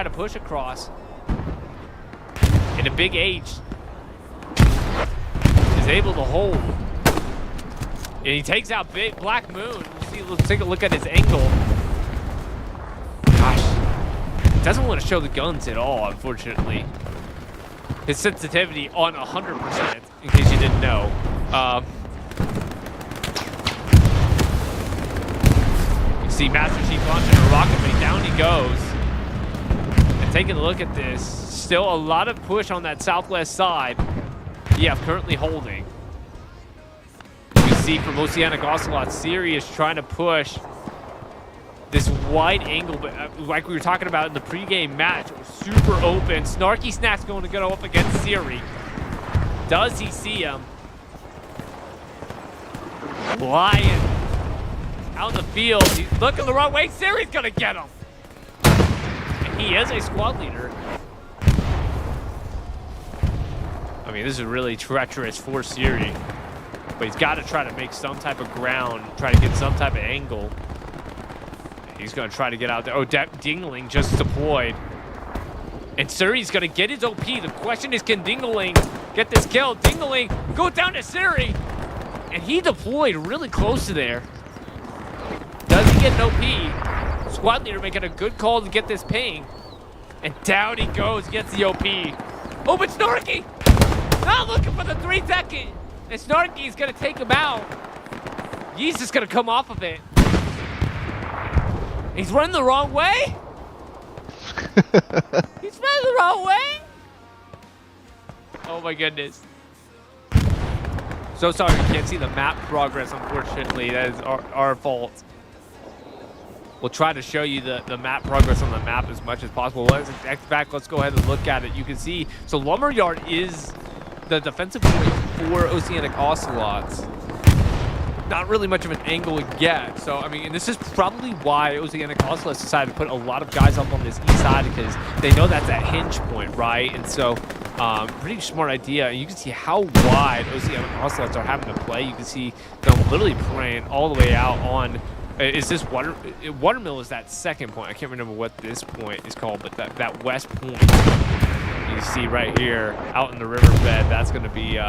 to push across. And a Big H is able to hold. And he takes out Black Moon. See, let's take a look at his angle. Gosh, doesn't want to show the guns at all, unfortunately. His sensitivity on 100%, in case you didn't know. You see Master Chief launching a rocket, but down he goes. And taking a look at this, still a lot of push on that southwest side. Yeah, currently holding. You see from Oceanic Ocelot, Siri is trying to push this wide angle, but like we were talking about in the pregame match, it was super open. Snarky Snack's going to go up against Siri. Does he see him? Flying out in the field. He's looking the wrong way. Siri's going to get him. And he is a squad leader. I mean, this is really treacherous for Siri. But he's got to try to make some type of ground, try to get some type of angle. He's going to try to get out there. Oh, Dingling just deployed. And Suri's gonna get his OP. The question is, can Dingaling get this kill? Dingaling go down to Suri. And he deployed really close to there. Does he get an OP? Squad leader making a good call to get this ping. And down he goes, gets the OP. Oh, but Snarky! Not looking for the 3-second. And Snarky's gonna take him out. He's just gonna come off of it. He's running the wrong way? He's running the wrong way? Oh my goodness. So sorry you can't see the map progress, unfortunately. That is our fault. We'll try to show you the map progress on the map as much as possible. In fact, let's go ahead and look at it. You can see, so Lumberyard is the defensive point for Oceanic Ocelots. Not really much of an angle yet. So, I mean, and this is probably why Oceanic Ocelots decided to put a lot of guys up on this east side, because they know that's that hinge point, right? And so, pretty smart idea. You can see how wide Oceanic Ocelots are having to play. You can see them literally praying all the way out on, is this Watermill is that second point. I can't remember what this point is called, but that west point you see right here out in the riverbed, that's going to be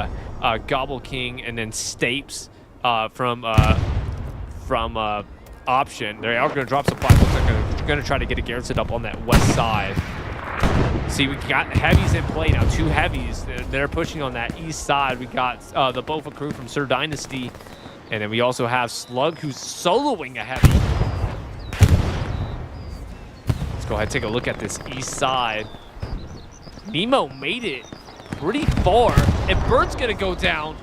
Gobble King, and then Stapes from Option. They are going to drop supply. Looks like they're going to try to get a garrison up on that west side. See, we got heavies in play now. 2 heavies. They're pushing on that east side. We got the Bofa crew from Sir Dynasty. And then we also have Slug, who's soloing a heavy. Let's go ahead and take a look at this east side. Nemo made it pretty far. And Bird's going to go down.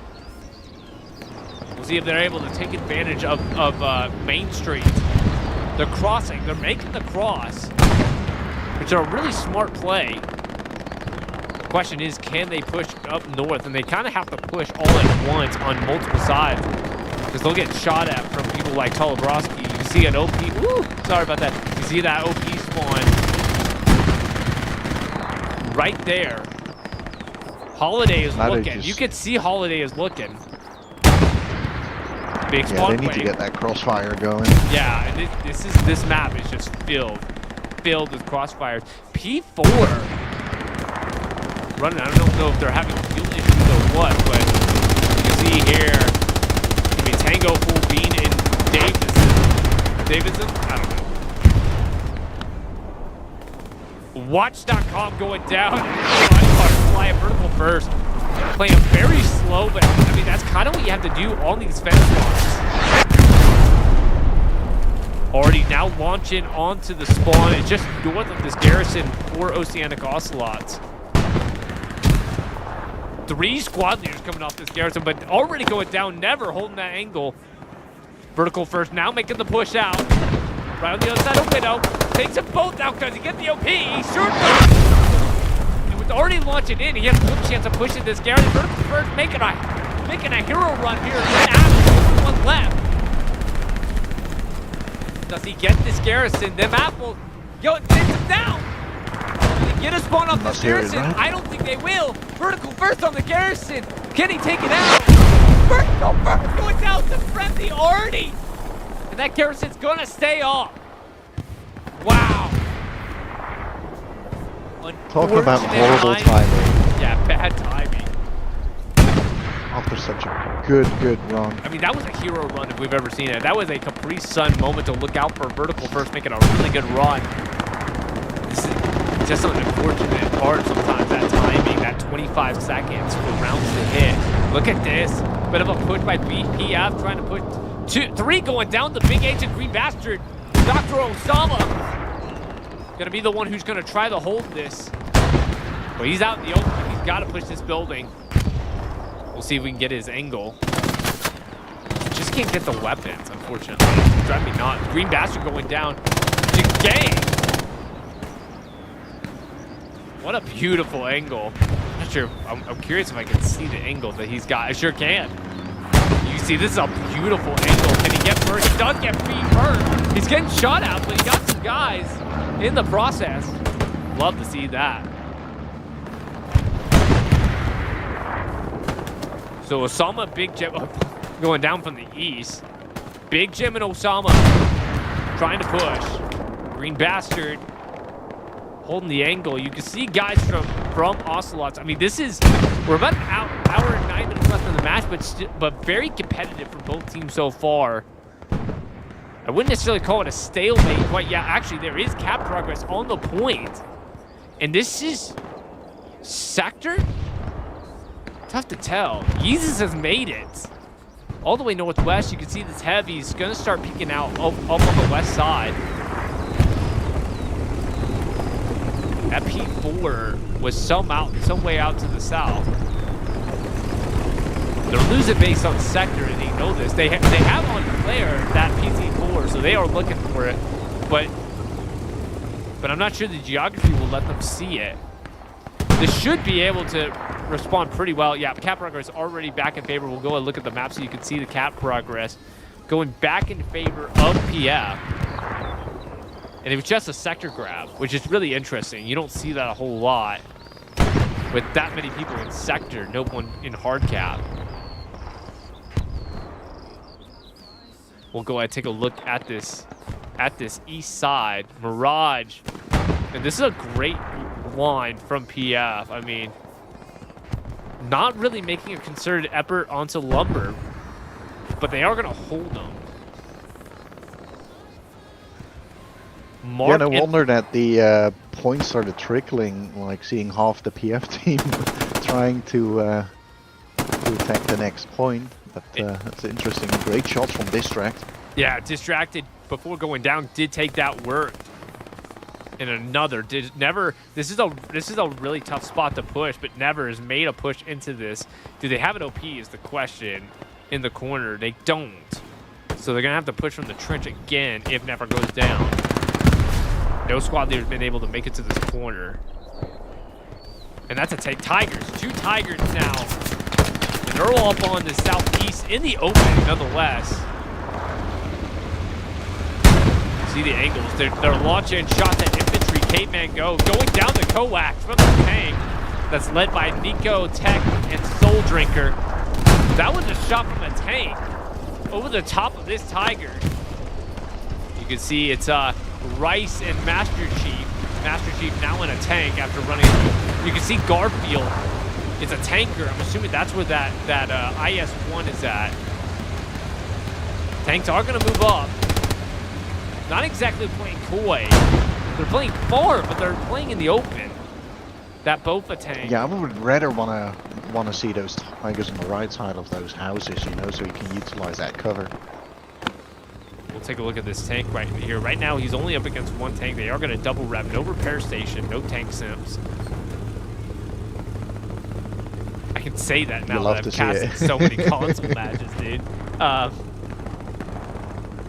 We'll see if they're able to take advantage of Main Street. They're crossing. They're making the cross, which are a really smart play. The question is, can they push up north? And they kind of have to push all at once on multiple sides, because they'll get shot at from people like Tolobrovsky. You see an OP. Woo, sorry about that. You see that OP spawn right there. Holiday is looking. You can see Holiday is looking. Big spawn they need to get that crossfire going. Yeah, and this map is just filled with crossfires. P4 running. I don't know if they're having fuel issues or what, but you can see here. I mean, Tango, Full Bean, and Davidson. I don't know. Watch.com going down. Fly a vertical first. Playing very slow, but I mean, that's kind of what you have to do on these fence lines. Already now launching onto the spawn. It's just north of this garrison for Oceanic Ocelots. 3 squad leaders coming off this garrison, but already going down, never holding that angle. Vertical first, now making the push out. Right on the other side of Widow. Takes them both out. Does he get the OP? He sure does. He was already launching in. He has a good chance of pushing this garrison. Vertical first, making a hero run here. Then after, one left. Does he get this garrison? Them Apple, it takes him down. They get a spawn off this garrison. Right? I don't think they will. Vertical first on the garrison. Can he take it out? Vertical first going down to friendly already. And that garrison's gonna stay off. Wow. Talk about horrible timing. Yeah, bad timing. After such a good run. I mean, that was a hero run if we've ever seen it. That was a Capri Sun moment to look out for Vertical first, making a really good run. This is just an unfortunate part sometimes, that timing, that 25 seconds for rounds to hit. Look at this. Bit of a push by BPF, trying to put 3 going down the Big H and Green Bastard. Dr. Osama gonna be the one who's gonna try to hold this. But he's out in the open. He's got to push this building. We'll see if we can get his angle. Just can't get the weapons, unfortunately. Drive me nuts. Green Bastard going down to gang. What a beautiful angle. I'm not sure. I'm curious if I can see the angle that he's got. I sure can. You see, this is a beautiful angle. Can he get first? He does get free first. He's getting shot at, but he got some guys in the process. Love to see that. So Osama, Big Jim going down from the east. Big Jim and Osama trying to push. Green Bastard holding the angle. You can see guys from Ocelots. I mean, this is we're about an hour and 9 minutes left in the match, but very competitive for both teams so far. I wouldn't necessarily call it a stalemate quite yet. Actually, there is cap progress on the point, and this is sector. Tough to tell. Yeezus has made it all the way northwest. You can see this heavy is going to start peeking out up on the west side. That P4 was some way out to the south. They're losing base on sector, and they know this. They have on flare that PT4, so they are looking for it. But I'm not sure the geography will let them see it. This should be able to respond pretty well. Yeah, cap progress already back in favor. We'll go and look at the map so you can see the cap progress going back in favor of PF. And it was just a sector grab, which is really interesting. You don't see that a whole lot with that many people in sector, no one in hard cap. We'll go ahead and take a look at this east side. Mirage. And this is a great line from PF. I mean, not really making a concerted effort onto Lumber, but they are going to hold them. Yeah, no wonder that the points started trickling, like seeing half the PF team trying to attack the next point. But that's interesting. Great shots from Distract. Yeah, Distracted before going down did take that word. And another did never. This is a really tough spot to push, but Never has made a push into this. Do they have an OP? Is the question in the corner. They don't, so they're gonna have to push from the trench again if Never goes down. No squad leader's been able to make it to this corner, and that's a Tigers. 2 Tigers now, and they're all up on the southeast in the open, nonetheless. See the angles. They're launching shots at infantry. Caveman going down the coax from the tank. That's led by Nico, Tech, and Soul Drinker. That was a shot from a tank over the top of this Tiger. You can see it's Rice and Master Chief. Master Chief now in a tank after running. You can see Garfield. It's a tanker. I'm assuming that's where that IS-1 is at. Tanks are going to move up. Not exactly playing coy. They're playing far, but they're playing in the open. That Bofa tank. Yeah, I would rather wanna see those Tigers on the right side of those houses, you know, so you can utilize that cover. We'll take a look at this tank right here. Right now, he's only up against 1 tank. They are going to double rep. No repair station. No tank sims. I can say that now that I've casted so many console matches, dude.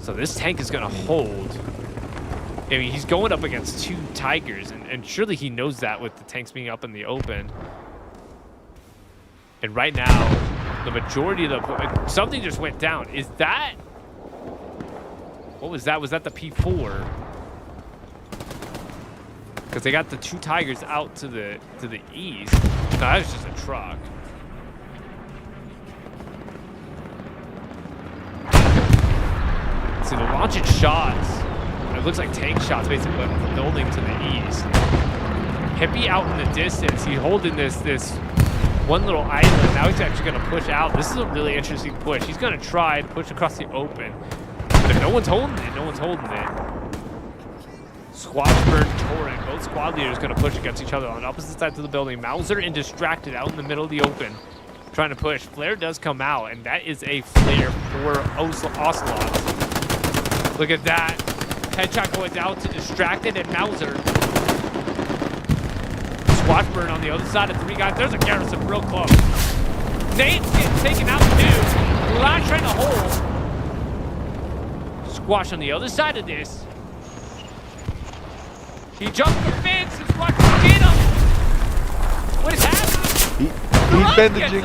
So this tank is going to hold. I mean, he's going up against 2 Tigers, and surely he knows that with the tanks being up in the open. And right now, the majority of the... Something just went down. Is that... What was that? Was that the P4? Because they got the 2 Tigers out to the east. No, that was just a truck. See, they're launching shots. It looks like tank shots basically from the building to the east. Hippie out in the distance. He's holding this one little island. Now he's actually going to push out. This is a really interesting push. He's going to try and push across the open. But if no one's holding it, no one's holding it. Squashburn, Torrent, both squad leaders going to push against each other on opposite sides of the building. Mauser and Distracted out in the middle of the open, trying to push. Flare does come out, and that is a flare for Ocelots. Look at that. Headshot going down to Distracted and Mauser. Squashburn on the other side of 3 guys. There's a Garrison real close. Nate's getting taken out too. Last trying to hold. Squash on the other side of this. He jumped the fence and Squash get him. What is happening? He's bandaging.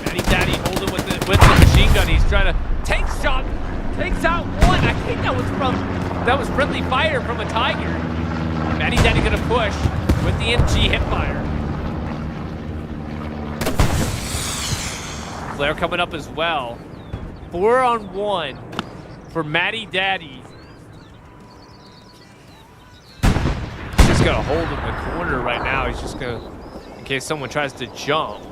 Matty Daddy holding with the machine gun. He's trying to tank shot. Takes out 1. I think that was friendly fire from a Tiger. Matty Daddy gonna push with the MG hip fire. Flare coming up as well. 4-on-1 for Matty Daddy. just gonna hold in the corner right now. He's just gonna, in case someone tries to jump.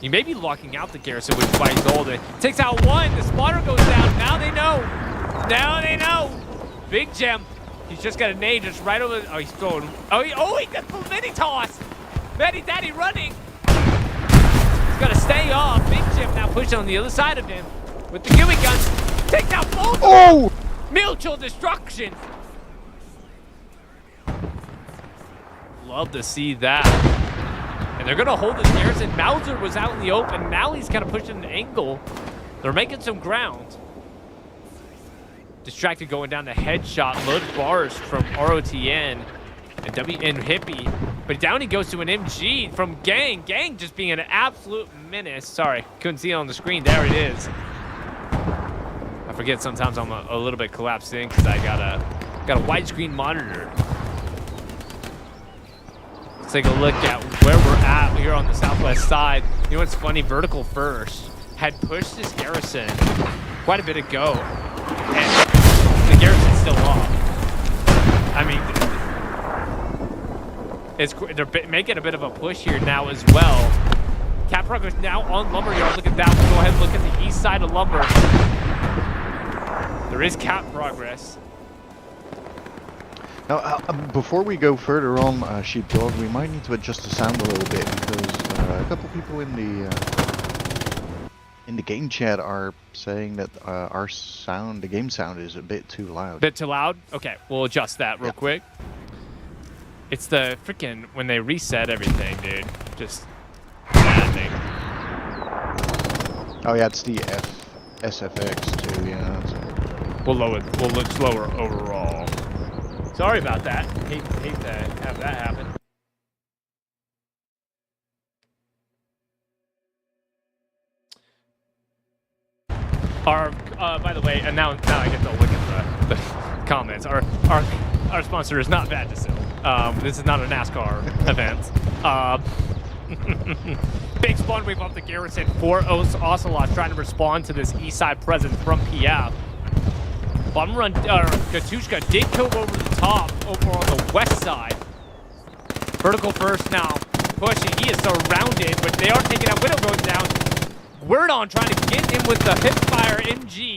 He may be locking out the garrison, which is why he's holding. Takes out one. The spotter goes down. Now they know. Now they know. Big Gem. He's just got a nade just right over. Oh, he's going. Oh, he got the mini toss. Matty Daddy running. He's got to stay off. Big Gem now pushing on the other side of him with the Gooey gun. Takes out both. Oh! Mutual destruction. Love to see that. And they're going to hold this garrison. Mauser was out in the open. Now he's kind of pushing an angle. They're making some ground. Distracted going down the headshot. Loaded bars from ROTN and Hippie. But down he goes to an MG from Gang. Gang just being an absolute menace. Sorry, couldn't see it on the screen. There it is. I forget sometimes I'm a little bit collapsed in because I got a widescreen monitor. Let's take a look at where we're at here on the southwest side. You know what's funny? Vertical First had pushed this garrison quite a bit ago, and the garrison's still off. I mean, they're making a bit of a push here now as well. Cap Progress now on Lumberyard. Look at that. We'll go ahead and look at the east side of Lumber. There is Cap Progress. Now, before we go further on, Sheepdog, we might need to adjust the sound a little bit because a couple people in the game chat are saying that our sound, the game sound, is a bit too loud. Bit too loud? Okay, we'll adjust that real quick. It's the freaking when they reset everything, dude. Just maddening. Oh yeah, it's the SFX too. Yeah. We'll look lower overall. Sorry about that. Hate to have that happen. Our by the way, and now I get to look at the comments. Our sponsor is not Vagisil. This is not a NASCAR event. Big spawn wave off the garrison. 4 Ocelots trying to respond to this east side presence from PF. Bottom run, Gatushka did go over the top over on the west side. Vertical First now pushing. He is surrounded, but they are taking out. Widow goes down. Word on trying to get him with the hipfire MG.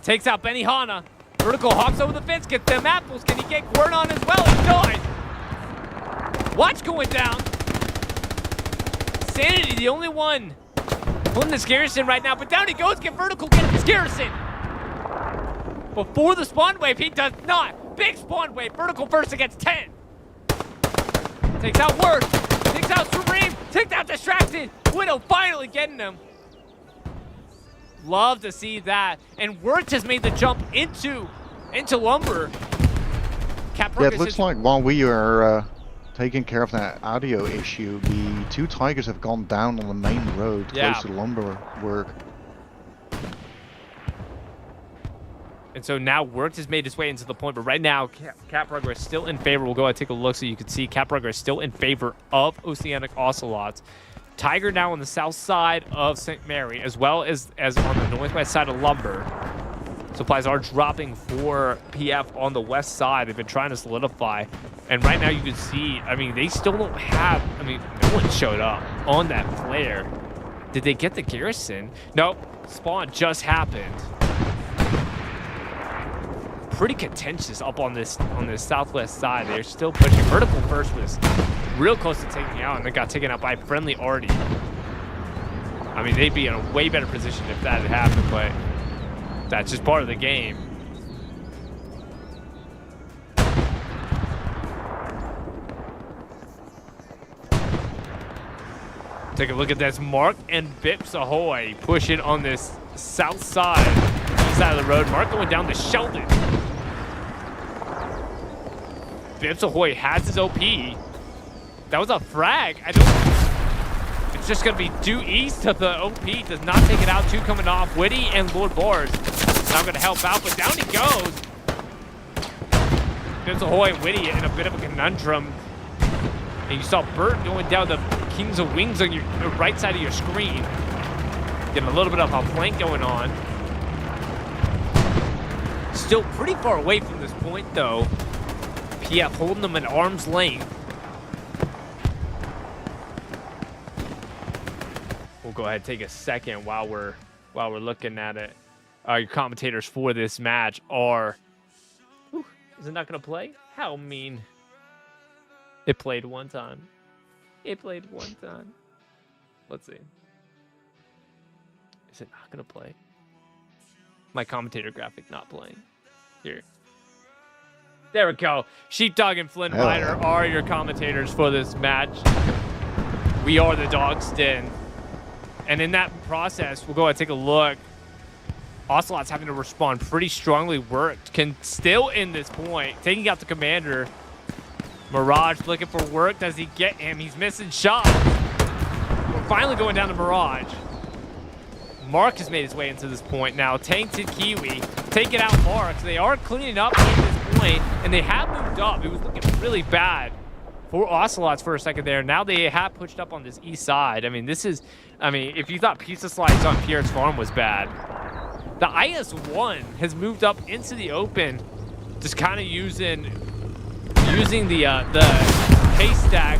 Takes out Benihana. Vertical hops over the fence, gets them apples. Can he get Word on as well? He dies. Watch going down. Sanity, the only one pulling this garrison right now, but down he goes. Get Vertical, get this garrison. Before the spawn wave, he does not. Big spawn wave. Vertical First against 10. Takes out Word. Takes out Supreme. Takes out Distracted. Widow finally getting him. Love to see that. And Word has made the jump into Lumber. Yeah, it looks like while we are taking care of that audio issue, the 2 Tigers have gone down on the main road close to the lumber work. And so now Worked has made his way into the point, but right now Cap Progress still in favor. We'll go ahead and take a look so you can see Cap Progress still in favor of Oceanic Ocelots. Tiger now on the south side of St. Mary, as well as on the northwest side of Lumber. Supplies are dropping for PF on the west side. They've been trying to solidify. And right now you can see, I mean, they still don't have, I mean, no one showed up on that flare. Did they get the garrison? Nope, spawn just happened. Pretty contentious up on this southwest side. They're still pushing. Vertical First was real close to taking out, and they got taken out by Friendly Artie. I mean, they'd be in a way better position if that had happened, but that's just part of the game. Take a look at this. Mark and Bips Ahoy pushing on this south side, east side of the road. Mark going down to Sheldon. Bips Ahoy has his OP. That was a frag. It's just going to be due east of the OP. Does not take it out. 2 coming off. Witty and Lord Bars not going to help out, but down he goes. Bips Ahoy and Witty in a bit of a conundrum. And you saw Bert going down the Kings of Wings on your right side of your screen. Getting a little bit of a flank going on. Still pretty far away from this point, though. PF holding them at arm's length. We'll go ahead and take a second while we're looking at it. Your commentators for this match are... Whew, is it not going to play? How mean. It played one time. It played one time. Let's see. Is it not going to play? My commentator graphic not playing. Here. There we go. Sheepdog and Flynn Rider are your commentators for this match. We are the Dog's Den. And in that process, we'll go ahead and take a look. Ocelots having to respond pretty strongly. Worked. Can still end this point. Taking out the commander. Mirage looking for work. Does he get him? He's missing shots. We're finally going down to Mirage. Mark has made his way into this point now. Tainted Kiwi taking out Mark. They are cleaning up in this point, and they have moved up. It was looking really bad for Ocelots for a second there. Now they have pushed up on this east side. I mean, this is... I mean, if you thought pizza slides on Pierre's farm was bad, the IS-1 has moved up into the open, just kind of using the haystack.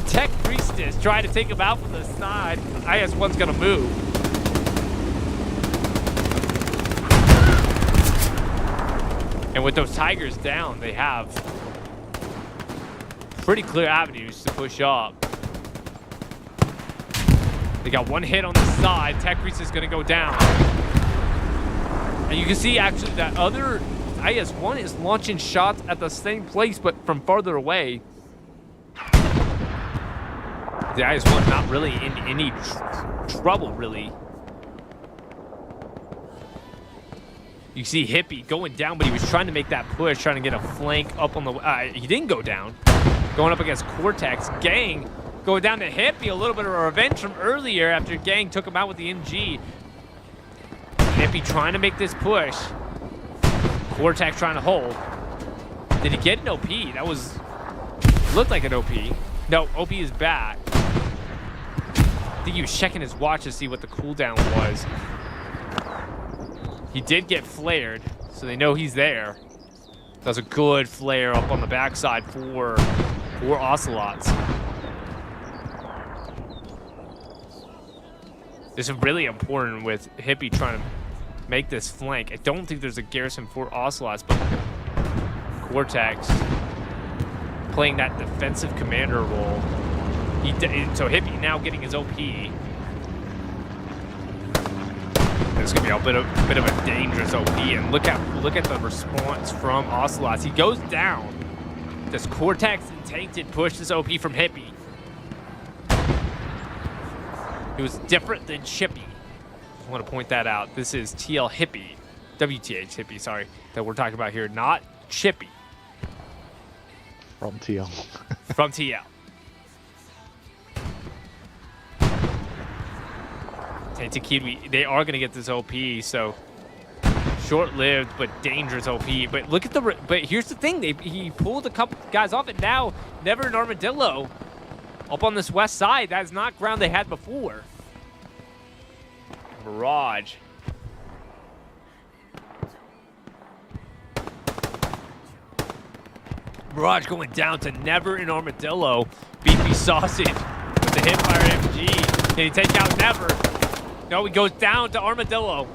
Tech Priestess trying to take him out from the side. IS-1's gonna move. And with those Tigers down, they have pretty clear avenues to push up. They got one hit on the side. Tech Priestess is gonna go down. And you can see actually that other IS-1 is launching shots at the same place, but from farther away. The IS-1 not really in any trouble, really. You see Hippie going down, but he was trying to make that push, trying to get a flank up on the... he didn't go down. Going up against Cortex. Gang going down to Hippie. A little bit of revenge from earlier after Gang took him out with the MG. Hippie trying to make this push. Cortex trying to hold. Did he get an OP? That was... looked like an OP. No, OP is back. I think he was checking his watch to see what the cooldown was. He did get flared, so they know he's there. That was a good flare up on the backside for Ocelots. This is really important with Hippie trying to make this flank. I don't think there's a garrison for Ocelots, but Cortex playing that defensive commander role. So Hippie now getting his OP. It's gonna be a bit of a dangerous OP, and look at the response from Ocelots. He goes down. Does Cortex and Tainted push this OP from Hippie? It was different than Chippy. I want to point that out. This is TL Hippie, WTH Hippie, sorry, that we're talking about here, not Chippy. From TL. From TL. Tainted Kiwi, they are going to get this OP, so short-lived but dangerous OP. But look at but here's the thing, he pulled a couple guys off it now. Never an Armadillo up on this west side. That is not ground they had before. Mirage. Mirage going down to Never an Armadillo. Beefy Sausage with the hipfire MG. Can he take out Never? No, he goes down to Armadillo.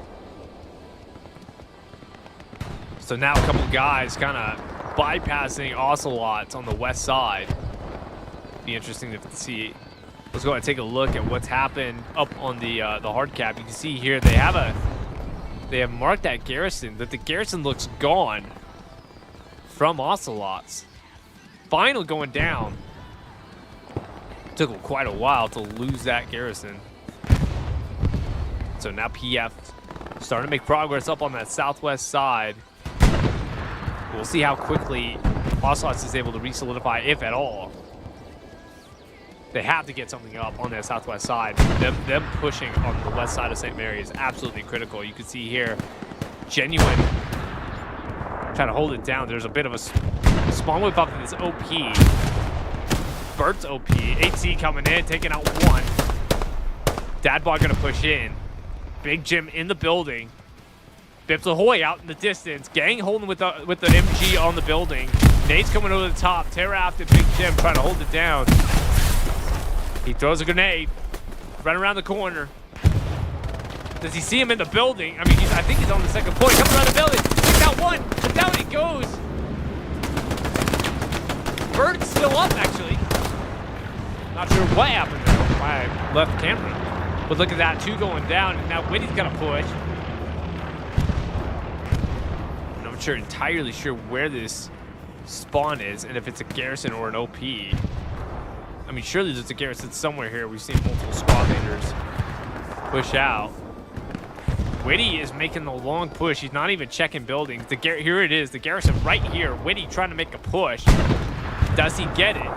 So now a couple guys kind of bypassing Ocelots on the west side. Be interesting to see. Let's go ahead and take a look at what's happened up on the hard cap. You can see here they have marked that garrison. That the garrison looks gone from Ocelots. Finally going down. Took quite a while to lose that garrison. So now PF starting to make progress up on that southwest side. We'll see how quickly Ocelots is able to re-solidify, if at all. They have to get something up on that southwest side. Them pushing on the west side of St.Mary is absolutely critical. You can see here, Genuine trying to hold it down. There's a bit of a spawn whip off of this OP. Bert's OP. HC coming in, taking out one. Dadbot gonna push in. Big Jim in the building. Bips Ahoy out in the distance. Gang holding with the MG on the building. Nate's coming over the top. Terra after Big Jim trying to hold it down. He throws a grenade. Right around the corner. Does he see him in the building? I mean, I think he's on the second floor. He comes around the building. Takes out one. And down he goes. Bird's still up, actually. Not sure what happened there. Why I left the camera. But look at that, 2 going down. And now Whitty's got to push. I'm not entirely sure where this spawn is and if it's a garrison or an OP. I mean, surely there's a garrison somewhere here. We've seen multiple squad leaders push out. Whitty is making the long push. He's not even checking buildings. Here it is, the garrison right here. Whitty trying to make a push. Does he get it?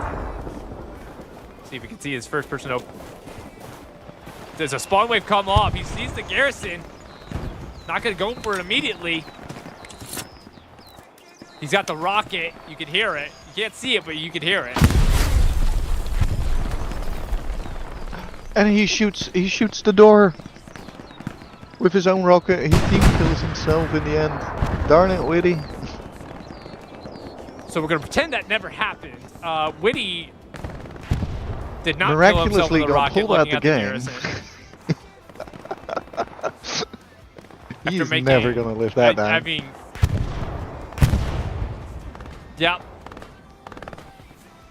See if we can see his first person open. Does a spawn wave come off? He sees the garrison. Not gonna go for it immediately. He's got the rocket. You can hear it. You can't see it, but you can hear it. And he shoots the door with his own rocket. He team kills himself in the end. Darn it, Whitty. So we're gonna pretend that never happened. Whitty did not kill himself with a rocket pulled out looking the at the game. garrison. He's making- never gonna live that down. I mean, yep.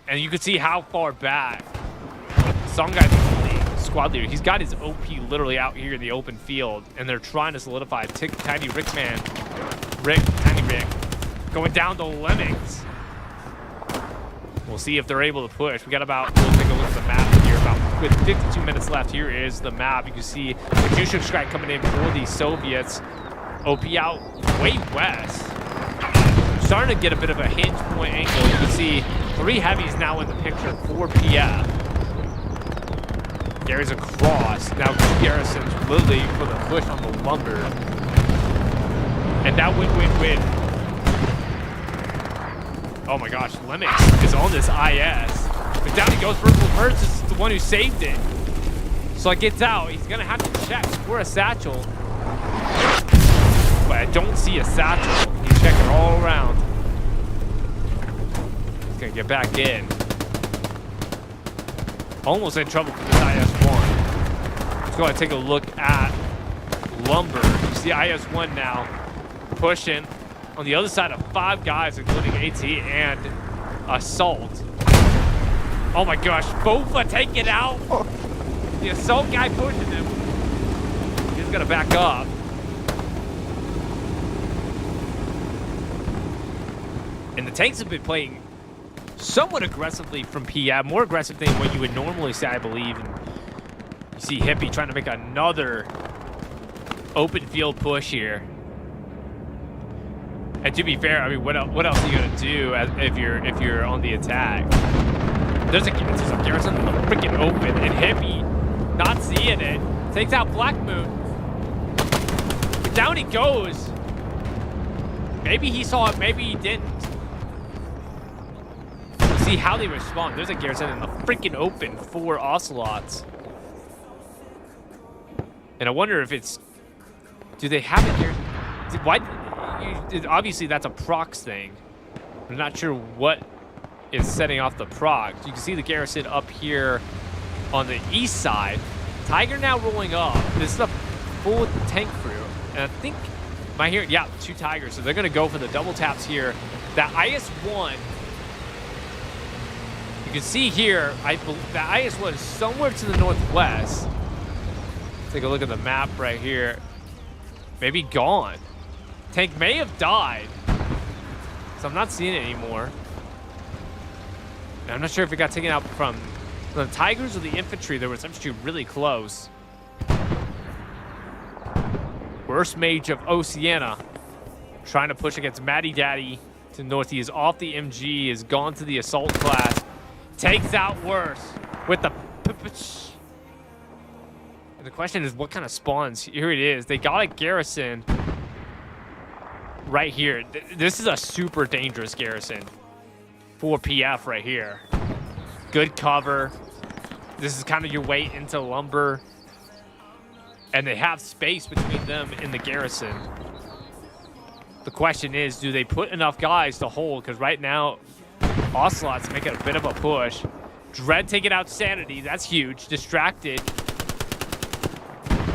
And you can see how far back. Some guy's the squad leader. He's got his OP literally out here in the open field, and they're trying to solidify Tiny Rick going down to Lemmings. We'll see if they're able to push. We'll take a look at the map here. About with 52 minutes left, here is the map. You can see the Juicer strike coming in for the Soviets. OP out way west. Starting to get a bit of a hinge point angle. You can see 3 heavies now in the picture for PF. Gary's across. Now 2 garrisons literally for the push on the lumber. And now win. Oh my gosh, Lemmings is on this IS. But down he goes. First is the one who saved it. So it gets out. He's gonna have to check for a satchel. But I don't see a satchel. He's checking all around. He's gonna get back in. Almost in trouble for this IS-1. Let's go ahead and take a look at lumber. You see IS-1 now pushing on the other side of 5 guys, including AT and Assault. Oh my gosh, Bofa take it out. The Assault guy pushing him. He's gonna back up. And the tanks have been playing somewhat aggressively from PF, more aggressive than what you would normally say, I believe. And you see Hippie trying to make another open field push here. And to be fair, I mean, what else are you gonna do if you're on the attack? There's a garrison in the freaking open, and Hippie not seeing it takes out Black Moon. Down he goes. Maybe he saw it, maybe he didn't. See how they respond. There's a garrison in the freaking open for Ocelots. And I wonder if it's... Do they have it here? Why? Obviously, that's a procs thing. I'm not sure what is setting off the procs. You can see the garrison up here on the east side. Tiger now rolling up. This is a full tank crew. And I think... Am I hearing? Yeah, 2 Tigers. So they're going to go for the double taps here. That IS-1... You can see here, the IS-1 is somewhere to the northwest. Take a look at the map right here. Maybe gone. Tank may have died. So I'm not seeing it anymore. And I'm not sure if it got taken out from the Tigers or the infantry. There was actually really close. Worst mage of Oceania. Trying to push against Matty Daddy to north. He is off the MG, is gone to the assault class. Takes out worse with the... And the question is, what kind of spawns? Here it is. They got a garrison right here. This is a super dangerous garrison for PF right here. Good cover. This is kind of your way into lumber. And they have space between them and the garrison. The question is, do they put enough guys to hold? Because right now, Ocelots making a bit of a push. Dread taking out Sanity. That's huge. Distracted.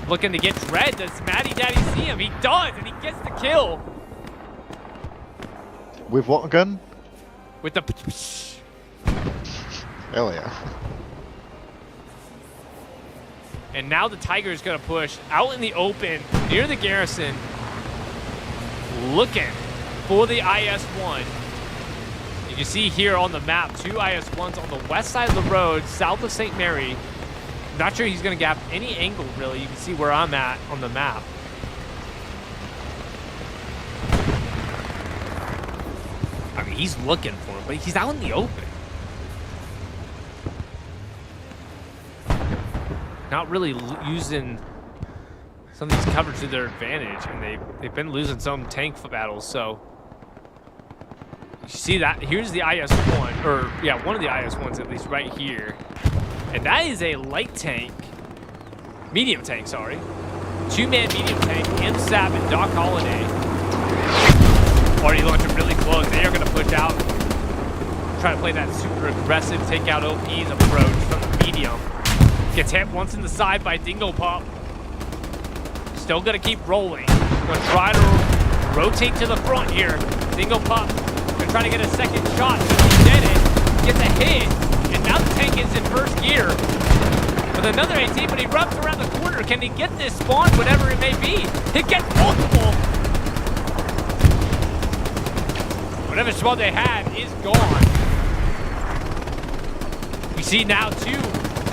Looking to get Dread. Does Matty Daddy see him? He does, and he gets the kill. With what gun? With the... Hell yeah. And now the Tiger is going to push out in the open near the garrison. Looking for the IS-1. You can see here on the map, 2 IS-1s on the west side of the road, south of St. Mary. Not sure he's going to gap any angle, really. You can see where I'm at on the map. I mean, he's looking for him, but he's out in the open. Not really using some of these covers to their advantage, and they've been losing some tank battles, so... You see that? Here's the IS-1, or yeah, one of the IS-1s at least right here. And that is a light tank. Medium tank, sorry. 2-man medium tank, MSAP and Doc Holiday. Already launching really close. They are going to push out. Try to play that super aggressive takeout OP's approach from the medium. Gets hit once in the side by Dingo Pop. Still going to keep rolling. Going to try to rotate to the front here. Dingo Pop going to try to get a second shot. He did it. Gets a hit. And now the tank is in first gear. With another AT, but he rubs around the corner. Can he get this spawn, whatever it may be? He gets multiple. Whatever spawn they had is gone. We see now 2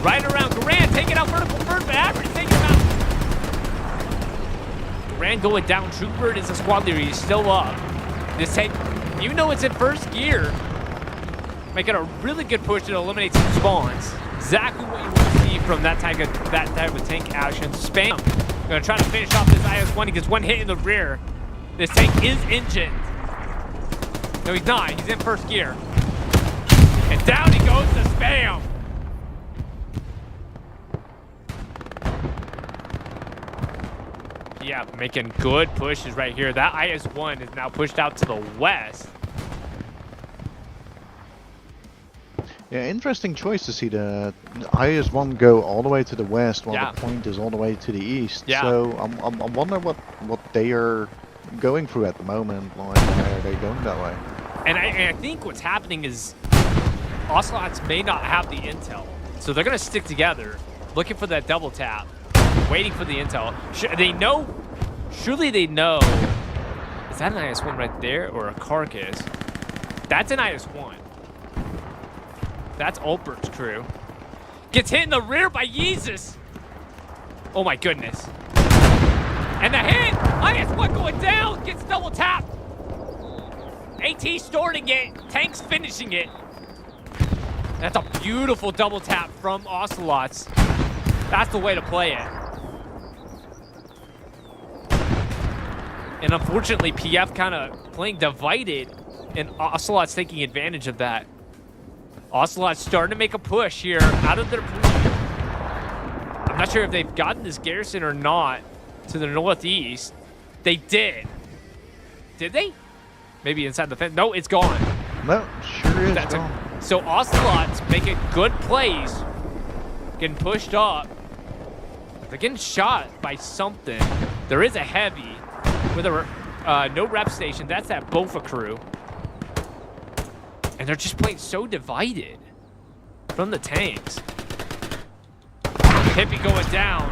right around Garand, taking out vertical bird, but average taking him out. Garand going down. Troopbird is a squad leader. He's still up. This tank, even though it's in first gear, making a really good push to eliminate some spawns. Exactly what you want to see from that type of tank action. Spam. Gonna try to finish off this IS-1. He gets one hit in the rear. This tank is engined. No, he's not. He's in first gear. And down he goes to Spam. Yeah, making good pushes right here. That IS-1 is now pushed out to the west. Yeah, interesting choice to see the IS-1 go all the way to the west while the point is all the way to the east. Yeah. So I'm wondering what they are going through at the moment. Like, why are they going that way? And I think what's happening is Ocelots may not have the intel. So they're going to stick together, looking for that double tap, waiting for the intel. They know, surely they know. Is that an IS-1 right there or a carcass? That's an IS-1. That's Albert's crew. Gets hit in the rear by Yeezus. Oh my goodness. And the hit! IS-1 going down! Gets double tapped! AT starting it. Tank's finishing it. That's a beautiful double tap from Ocelots. That's the way to play it. And unfortunately, PF kind of playing divided, and Ocelots taking advantage of that. Ocelots starting to make a push here out of their position. I'm not sure if they've gotten this garrison or not to the northeast. They did. Did they? Maybe inside the fence. No, it's gone. No, sure is gone. So Ocelots making good plays. Getting pushed up. They're getting shot by something. There is a heavy with a no rep station. That's that Bofa crew. And they're just playing so divided from the tanks. Hippie going down,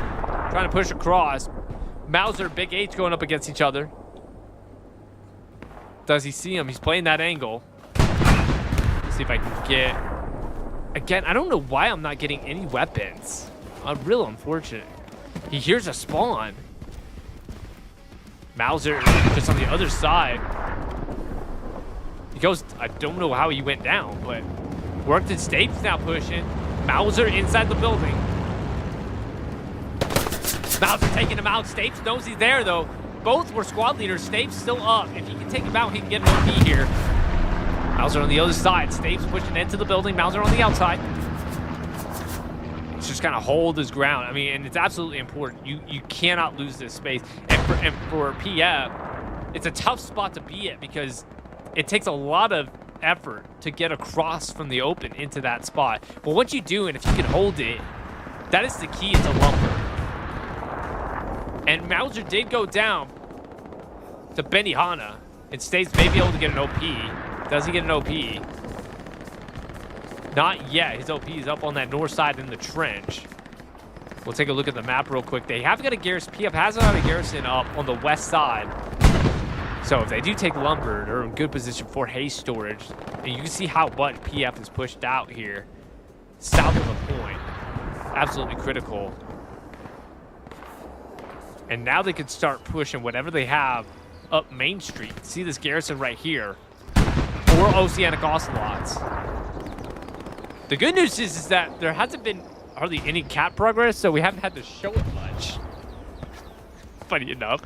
trying to push across. Mauser, Big H going up against each other. Does he see him? He's playing that angle. Let's see if I can get... Again, I don't know why I'm not getting any weapons. Real unfortunate. He hears a spawn. Mauser just on the other side. He goes, I don't know how he went down, but worked and Stapes now pushing. Mauser inside the building. Mauser taking him out. Stapes knows he's there though. Both were squad leaders. Stapes still up. If he can take him out, he can get an OP here. Mauser on the other side. Stapes pushing into the building. Mauser on the outside. He's just kind of hold his ground. I mean, and it's absolutely important. You cannot lose this space. And for PF, it's a tough spot to be at because it takes a lot of effort to get across from the open into that spot. But once you do, and if you can hold it, that is the key to lumber. And Mauser did go down to Benihana, and Stays may be able to get an OP. Does he get an OP? Not yet. His OP is up on that north side in the trench. We'll take a look at the map real quick. They have got a garrison. PF has got a garrison up on the west side. So if they do take lumber, they're in good position for hay storage. And you can see how much PF is pushed out here. South of the point. Absolutely critical. And now they can start pushing whatever they have up Main Street. See this garrison right here. Or Oceanic Ocelots. The good news is that there hasn't been hardly any cap progress, so we haven't had to show it much. Funny enough.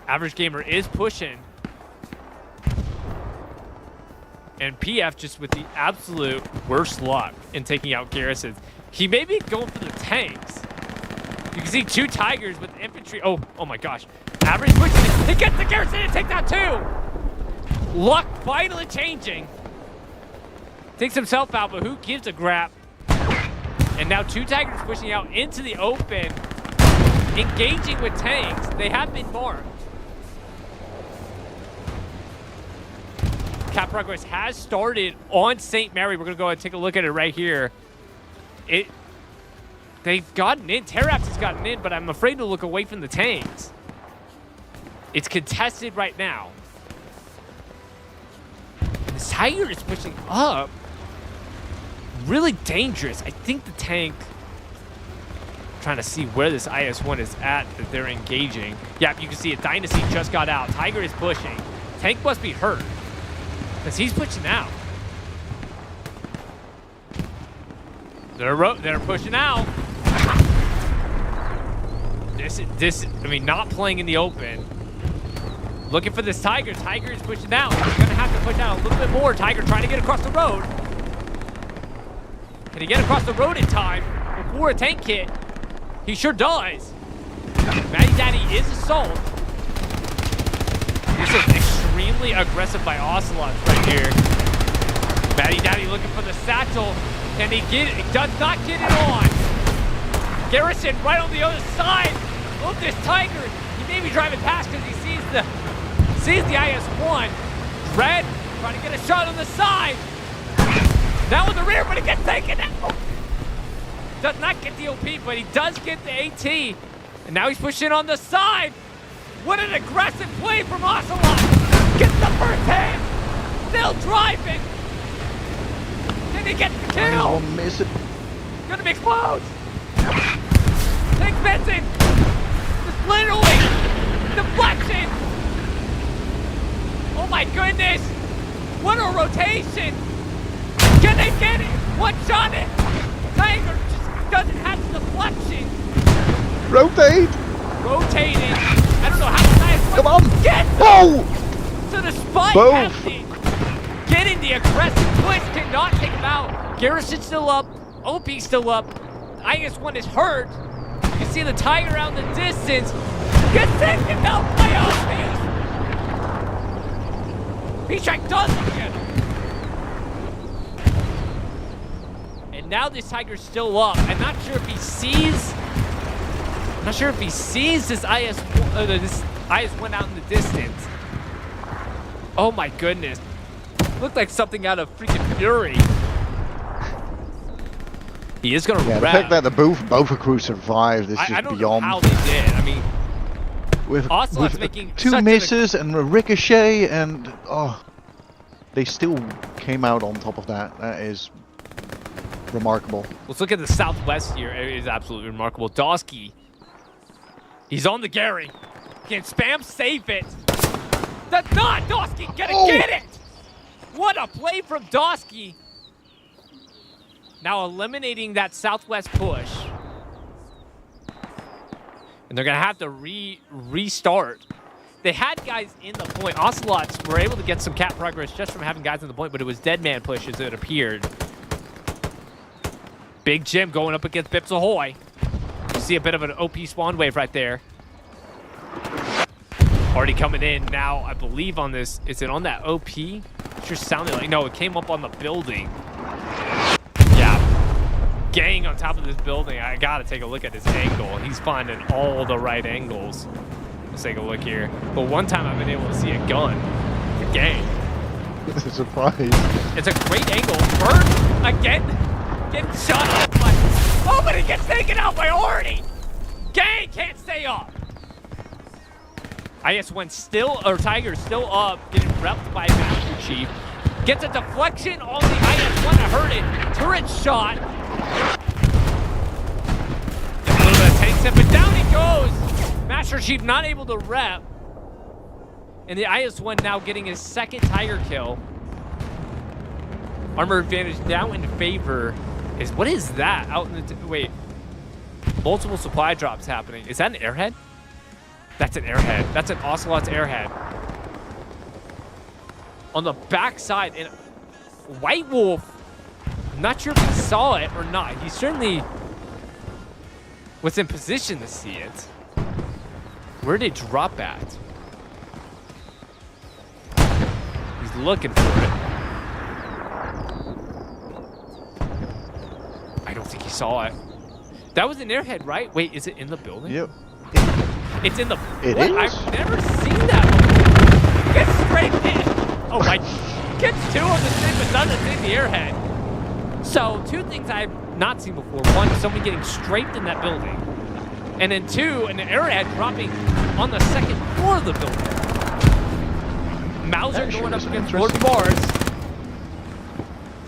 Average Gamer is pushing. And PF just with the absolute worst luck in taking out garrisons. He may be going for the tanks. You can see 2 Tigers with infantry. Oh my gosh. Average pushing. He gets the garrison and takes out 2. Luck finally changing. Takes himself out, but who gives a crap? And now 2 Tigers pushing out into the open, engaging with tanks. They have been marked. Cap progress has started on St. Mary. We're going to go ahead and take a look at it right here. They've gotten in. Terraps has gotten in, but I'm afraid to look away from the tanks. It's contested right now. The Tiger is pushing up. Really dangerous. I think the tank... trying to see where this IS-1 is at that they're engaging. Yeah, you can see it. Dynasty just got out. Tiger is pushing. Tank must be hurt. Because he's pushing out. They're pushing out. I mean, not playing in the open. Looking for this Tiger. Tiger is pushing out. He's going to have to push out a little bit more. Tiger trying to get across the road. Can he get across the road in time before a tank hit? He sure does. Matty Daddy is assault. This is extremely aggressive by Ocelots right here. Matty Daddy looking for the satchel. Can he get it? He does not get it on. Garrison right on the other side of this Tiger. He may be driving past because he sees the IS-1. Dread trying to get a shot on the side. Now in the rear, but he gets taken out. Does not get the OP, but he does get the AT. And now he's pushing on the side. What an aggressive play from Ocelot. Gets the first hit. Still driving. Can he get the kill? Oh, miss it. Gonna be close. Tank's missing. Just literally deflection. Oh my goodness. What a rotation. Can they get it? One shot it. Tiger just doesn't have the deflection. Rotate. Rotating. I don't know how nice. Come on. Get Whoa. to the spot. Both. Captain. Getting the aggressive push cannot take him out. Garrison's still up. OP still up. IS-1 is hurt. You can see the Tiger out in the distance. Gets taken out by OP. P-Strike doesn't get him. And now this Tiger's still up. I'm not sure if he sees. I'm not sure if he sees this IS-1 out in the distance. Oh my goodness. Looked like something out of freaking Fury. He is gonna Yeah, the fact that the both crews survived is just I don't beyond. know how they did. I mean, with Ocelot's making 2 such misses and a ricochet, and they still came out on top of that. That is remarkable. Let's look at the southwest here. It is absolutely remarkable. Dosky. He's on the Gary. Can spam save it? That's not Dosky gonna get it! What a play from Dosky. Now eliminating that southwest push. And they're gonna have to restart. They had guys in the point. Ocelots were able to get some cap progress just from having guys in the point, but it was dead man pushes, it appeared. Big Jim going up against Bips Ahoy. You see a bit of an OP spawn wave right there. Already coming in now, I believe on this. Is it on that OP? It sure sounded like, no, it came up on the building. Yeah. Gang on top of this building. I gotta take a look at his angle. He's finding all the right angles. Let's take a look here. But one time I've been able to see a gun. The gang. It's a surprise. It's a great angle. Bird again. Getting shot up. Oh, but he gets taken out by Artie. Gang can't stay up. IS-1 still, or Tiger's still up, getting repped by Master Chief. Gets a deflection on the IS-1 to hurt it. Turret shot. Gets a little bit of tank set, but down he goes. Master Chief not able to rep. And the IS-1 now getting his second Tiger kill. Armor advantage now in favor. What is that? Out in the, wait. Multiple supply drops happening. Is that an airhead? That's an airhead. That's an Ocelot's airhead. On the backside, and White Wolf, I'm not sure if he saw it or not. He certainly was in position to see it. Where did it drop at? He's looking for it. I don't think he saw it. That was an airhead, right? Wait, is it in the building? Yep. It's in the... It what? is? I've never seen that before. Gets straight in. Oh, my... Gets two of the thing, but doesn't see the airhead. So, two things I've not seen before. One, someone getting strafed in that building. And then two, an airhead dropping on the second floor of the building. Mauser going up against Lord Bars.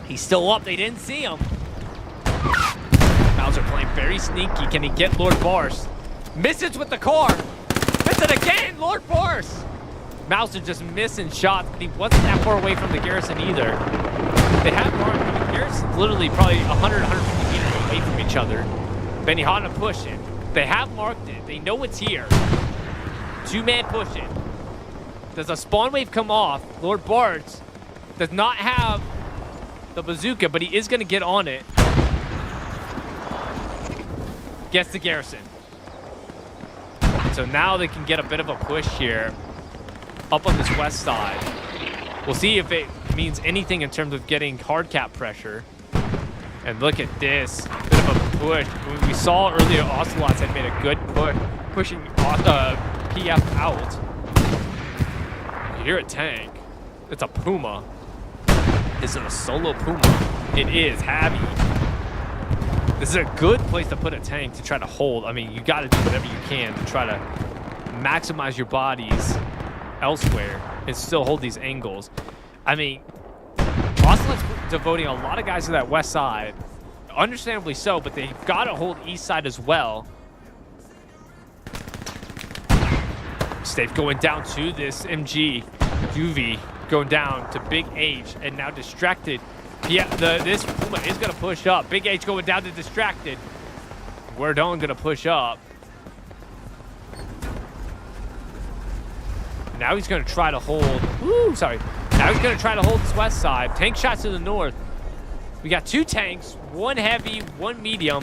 He's still up. They didn't see him. Mauser playing very sneaky. Can he get Lord Bars? Misses with the car. Miss it again, Lord Bars. Mauser just missing shots, but he wasn't that far away from the garrison either. They have marked the garrison's literally probably 100, 150 meters away from each other. Benihana pushing. They have marked it. They know it's here. Two-man pushing. Does a spawn wave come off? Lord Bards does not have the bazooka, but he is going to get on it. Gets the garrison. So now they can get a bit of a push here up on this west side. We'll see if it means anything in terms of getting hard cap pressure. And look at this, bit of a push. We saw earlier Ocelots had made a good push, pushing PF out. You hear a tank. It's a Puma. Is it a solo Puma? It is heavy. This is a good place to put a tank to try to hold. I mean, you got to do whatever you can to try to maximize your bodies elsewhere and still hold these angles. I mean, Ocelot's devoting a lot of guys to that west side. Understandably so, but they've got to hold east side as well. Stave going down to this MG. UV going down to Big H and now distracted. Yeah, this Puma is going to push up. Big H going down to distracted. Guerdon going to push up. Now he's going to try to hold. Ooh, sorry. Now he's going to try to hold this west side. Tank shots to the north. We got two tanks, one heavy, one medium.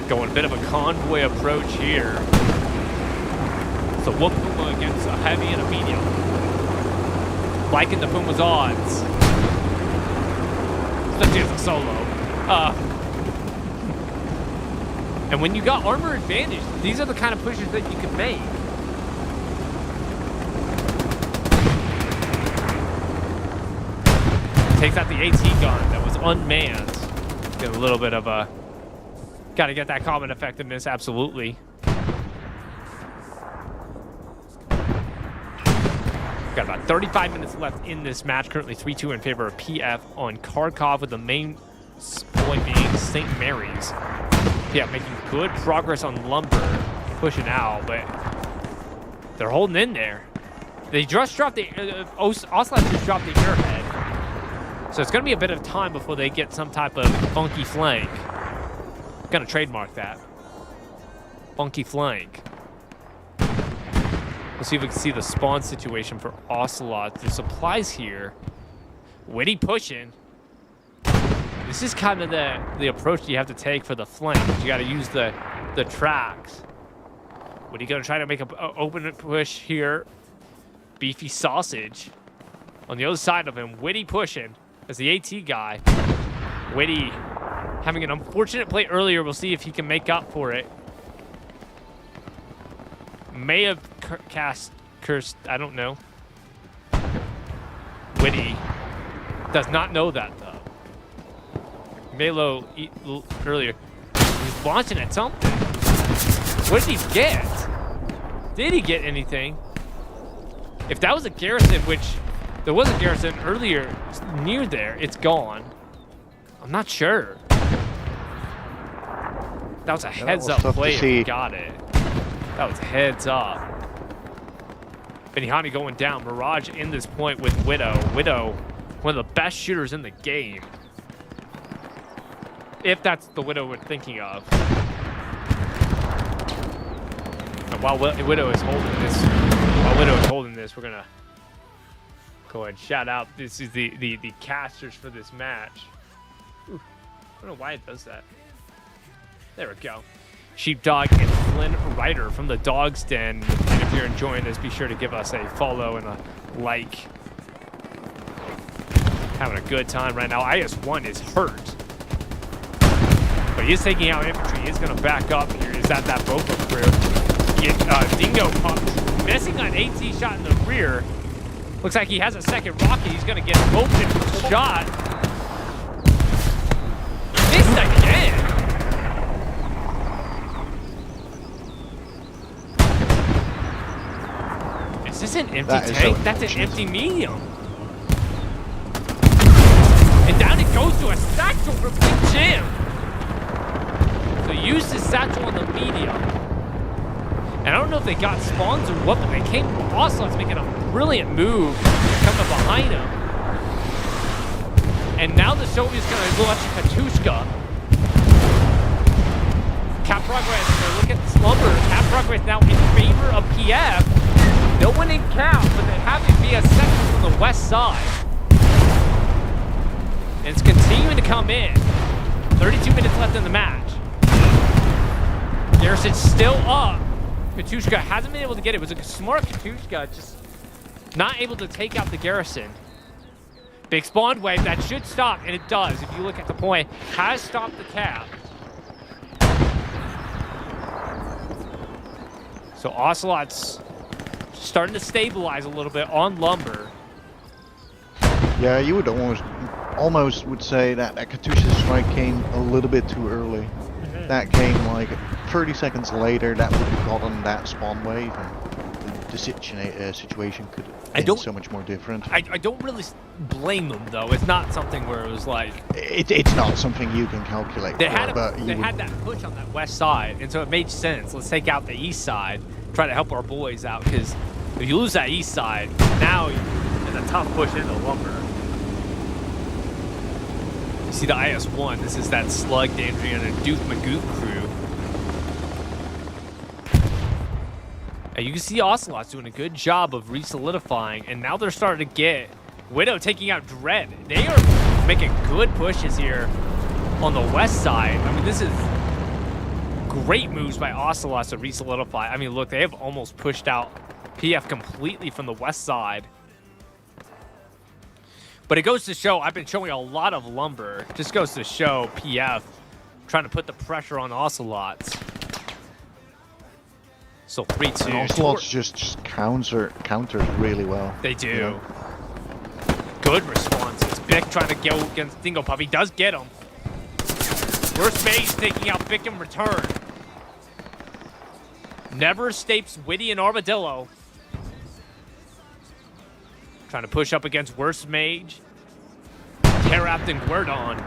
Going a bit of a convoy approach here. So one Puma against a heavy and a medium. Liking the Puma's odds. Especially as a solo. And when you got armor advantage, these are the kind of pushes that you can make. Takes out the AT gun that was unmanned. Get a little bit of a... Gotta get that combat effectiveness, absolutely. Got about 35 minutes left in this match. Currently 3-2 in favor of PF on Kharkov, with the main point being St. Mary's. Yeah, making good progress on Lumber, pushing out, but they're holding in there. They just dropped the Ocelots just dropped the airhead, so it's going to be a bit of time before they get some type of funky flank. Gonna trademark that. Funky flank. Let's see if we can see the spawn situation for Ocelot. The supplies here. Witty pushing. This is kind of the approach you have to take for the flank. You got to use the the tracks. What are you going to try to make an open push here? Beefy Sausage on the other side of him. Witty pushing as the AT guy. Witty having an unfortunate play earlier. We'll see if he can make up for it. May have cursed, I don't know. Witty does not know that, though. Melo earlier, he's launching at something. What did he get? Did he get anything? If that was a Garrison, which there was a Garrison earlier near there, it's gone. I'm not sure. That was a heads-up play if he got it. That was heads up. Benihani going down. Mirage in this point with Widow. Widow, one of the best shooters in the game. If that's the Widow we're thinking of. And while Widow is holding this, we're gonna go ahead and shout out. This is the casters for this match. Ooh, I don't know why it does that. There we go. Sheepdog and Flynn Ryder from the Dog's Den. And if you're enjoying this, be sure to give us a follow and a like. Having a good time right now. IS-1 is hurt. But he is taking out infantry. He is going to back up here. Is that Boba crew? Dingo Pup missing on AT shot in the rear. Looks like he has a second rocket. He's going to get open shot. Missed again. Is this an empty tank? That's an empty medium. And down it goes to a satchel from Big Jim. So use his satchel on the medium. And I don't know if they got spawns or what, but they came. Ocelots making a brilliant move coming behind him. And now the Soviet's going to launch Katushka. Cap Progress, look at Slumber. Cap Progress now in favor of PF. No one in count, but they have it via second from the west side. And it's continuing to come in. 32 minutes left in the match. Garrison's still up. Katushka hasn't been able to get it. It was a smart Katushka, just not able to take out the Garrison. Big spawn wave, that should stop, and it does. If you look at the point, has stopped the cap. So Ocelots starting to stabilize a little bit on Lumber. Yeah, you would almost would say that Katusha strike came a little bit too early. That came like 30 seconds later. That would have gotten that spawn wave, and the situation could have been so much more different. I don't really blame them though. It's not something where it was like it's not something you can calculate. They had that push on that west side, and so it made sense. Let's take out the east side, try to help our boys out, because if you lose that east side, now it's a tough push into Lumber. You see the IS-1. This is that Slug, Dandrian, and Duke Magoo crew. And you can see Ocelots doing a good job of re-solidifying, and now they're starting to get Widow taking out Dread. They are making good pushes here on the west side. I mean, this is great moves by Ocelots to re-solidify. I mean, look, they have almost pushed out PF completely from the west side. But it goes to show, I've been showing a lot of Lumber. Just goes to show PF trying to put the pressure on Ocelots. So 3-2. And Ocelots just counters really well. They do. You know? Good responses. Bick trying to go against Dingo Pup. He does get him. Worst Maze taking out Bick in return. Never escapes Witty and Armadillo. Trying to push up against Worst Mage. Terapt and Guerdon.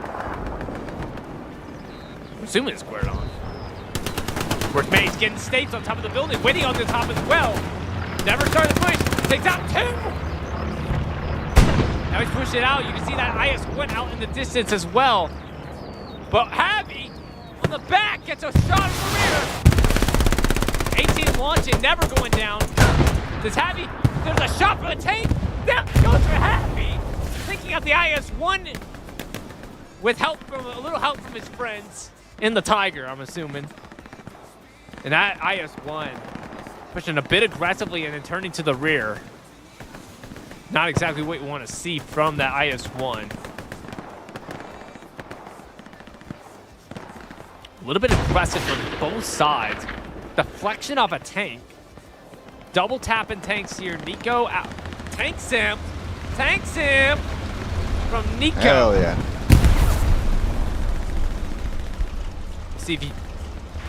I'm assuming it's Guerdon. Worst Mage getting stapes on top of the building. Witty on the top as well. Never started the push. Takes out 2. Now he's pushed it out. You can see that IS-1 out in the distance as well. But Javi on the back gets a shot in the rear. 18 launching, never going down. Does Javi, there's a shot for the tank. That goes for Javi. Taking out the IS-1 with help from a little help from his friends in the Tiger, I'm assuming. And that IS-1 pushing a bit aggressively and then turning to the rear. Not exactly what you want to see from that IS-1. A little bit aggressive from both sides. Deflection off a tank. Double tapping tanks here. Nico out. Tank simp. Tank simp from Nico. Hell yeah. See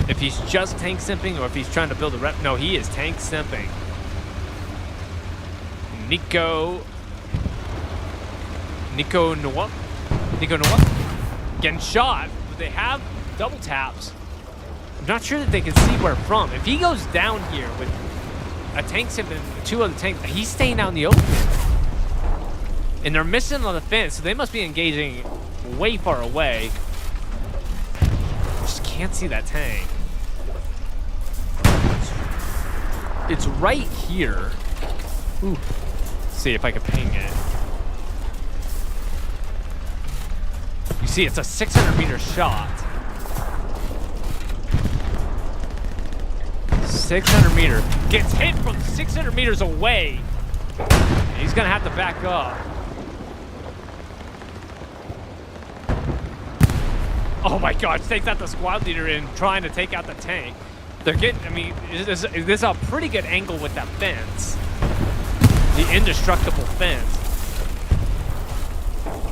if he's just tank simping or if he's trying to build a rep. No, he is tank simping. Nico Noah getting shot, but they have double taps. I'm not sure that they can see where from. If he goes down here with a tank simp and 2 other tanks, he's staying out in the open. And they're missing on the fence, so they must be engaging way far away. Just can't see that tank. It's right here. Ooh. See if I can ping it. You see, it's a 600-meter shot. 600 meter. Gets hit from 600 meters away. He's gonna have to back up. Oh my God, takes out the squad leader in trying to take out the tank. They're getting, I mean, this is a pretty good angle with that fence. The indestructible fence.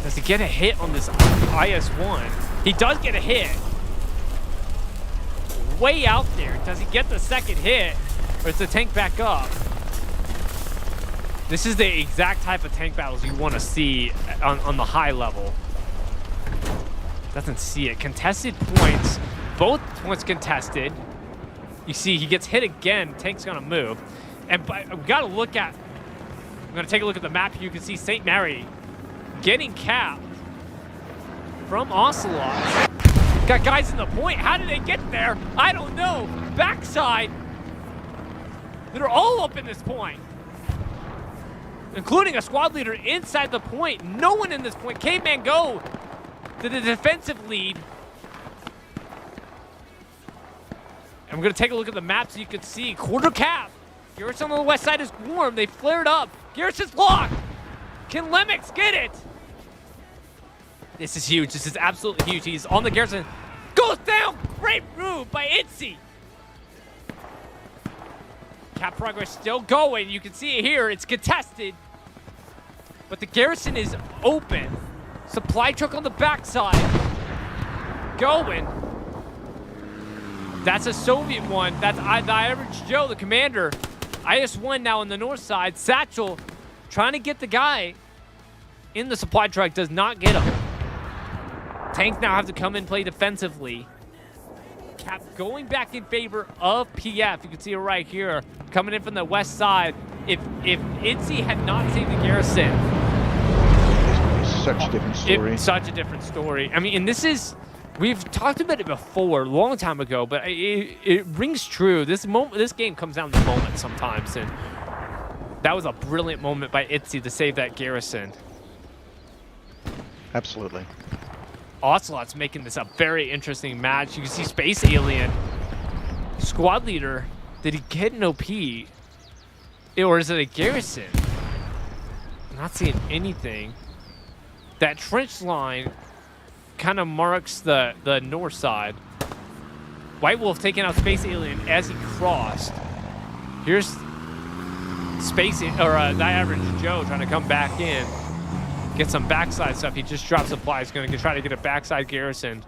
Does he get a hit on this IS-1? He does get a hit. Way out there. Does he get the second hit? Or is the tank back up? This is the exact type of tank battles you want to see on the high level. Doesn't see it. Contested points. Both points contested. You see, he gets hit again. Tank's going to move. And we got to look at... I'm going to take a look at the map here. You can see St.Mary getting capped from Ocelots. Got guys in the point. How did they get there? I don't know. Backside. They're all up in this point. Including a squad leader inside the point. No one in this point. Caveman go to the defensive lead. And we're going to take a look at the map so you can see. Quarter cap. Garrison on the west side is warm. They flared up. Garrison's locked. Can Lemix get it? This is huge. This is absolutely huge. He's on the Garrison. Goes down. Great move by Itzy. Cap progress still going. You can see it here. It's contested. But the Garrison is open. Supply truck on the backside. Going. That's a Soviet one. That's the average Joe, the commander. IS-1 now on the north side. Satchel trying to get the guy in the supply truck. Does not get him. Tanks now have to come in and play defensively. Cap going back in favor of PF. You can see it right here. Coming in from the west side. If Itzy had not saved the Garrison. It's such a different story. It's such a different story. I mean, and this is... We've talked about it before, a long time ago, but it rings true. This game comes down to moments sometimes, and that was a brilliant moment by Itzy to save that Garrison. Absolutely. Ocelot's making this a very interesting match. You can see Space Alien. Squad leader, did he get an OP? Or is it a Garrison? I'm not seeing anything. That trench line kind of marks the north side. White Wolf taking out Space Alien as he crossed. Here's Space, or the average Joe trying to come back in. Get some backside stuff. He just dropped supply. He's going to try to get a backside Garrison.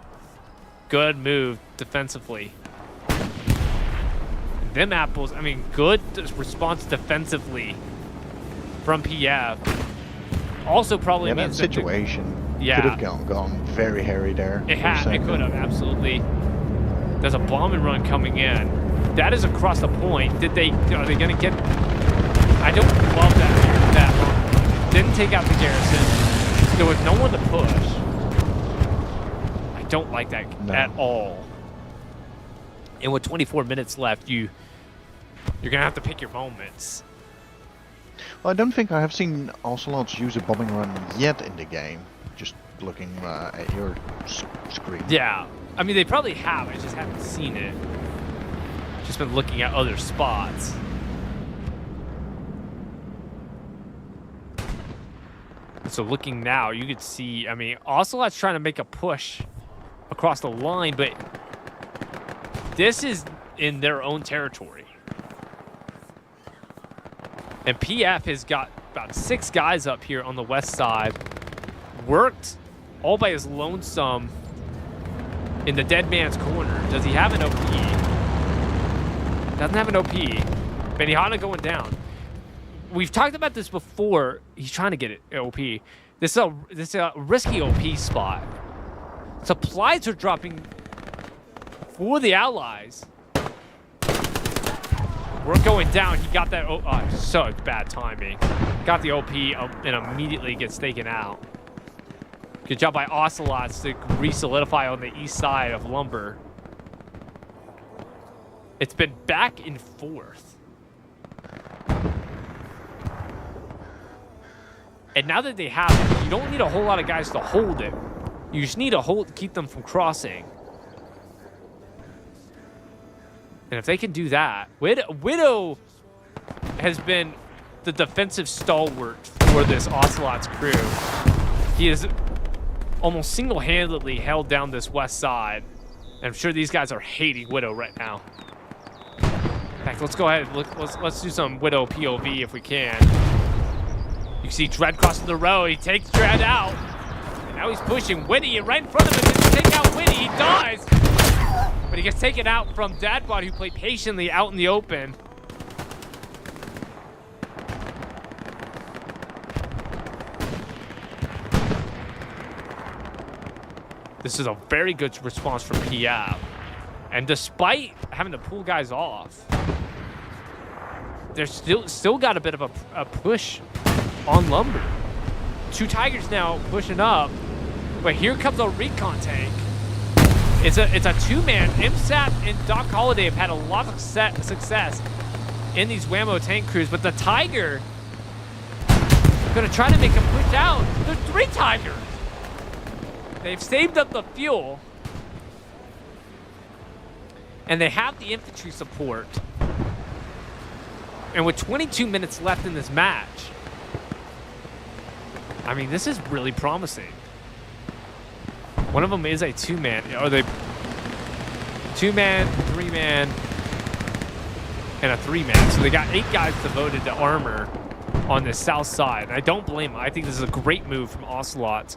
Good move defensively. Them apples, I mean, good response defensively from PF. Also probably Yeah, means that situation yeah. could have gone very hairy there. It could have, absolutely. There's a bomb and run coming in. That is across the point. Are they going to get... I don't love that. Didn't take out the Garrison. There was no one to push. I don't like that at all. And with 24 minutes left, you're going to have to pick your moments. Well, I don't think I have seen Ocelots use a bombing run yet in the game. Just looking at your screen. Yeah. I mean, they probably have. I just haven't seen it. Just been looking at other spots. So looking now, you could see, I mean, Ocelot's trying to make a push across the line, but this is in their own territory. And PF has got about 6 guys up here on the west side. Worked all by his lonesome in the dead man's corner. Does he have an OP? Doesn't have an OP. Benihana going down. We've talked about this before. He's trying to get it OP. This is a risky OP spot. Supplies are dropping for the allies. We're going down. He got that. Oh, so bad timing. Got the OP and immediately gets taken out. Good job by Ocelots to re-solidify on the east side of Lumber. It's been back and forth. And now that they have it, you don't need a whole lot of guys to hold it. You just need to keep them from crossing. And if they can do that, Widow has been the defensive stalwart for this Ocelot's crew. He has almost single-handedly held down this west side. And I'm sure these guys are hating Widow right now. In fact, let's go ahead. Let's do some Widow POV if we can. You can see Dread crossing the road. He takes Dread out. And now he's pushing Witty, and right in front of him, didn't take out Witty. He dies. But he gets taken out from Dadbot, who played patiently out in the open. This is a very good response from PF. And despite having to pull guys off, they're still got a bit of a push on Lumber. 2 Tigers now pushing up. But here comes a recon tank. It's a 2-man. MSAT and Doc Holliday have had a lot of success in these Whammo tank crews, but the Tiger gonna try to make a push out. There's 3 Tigers. They've saved up the fuel, and they have the infantry support. And with 22 minutes left in this match, I mean, this is really promising. One of them is a 2-man. Are they 2-man, 3-man, and a 3-man? So they got 8 guys devoted to armor on the south side. And I don't blame them. I think this is a great move from Ocelots.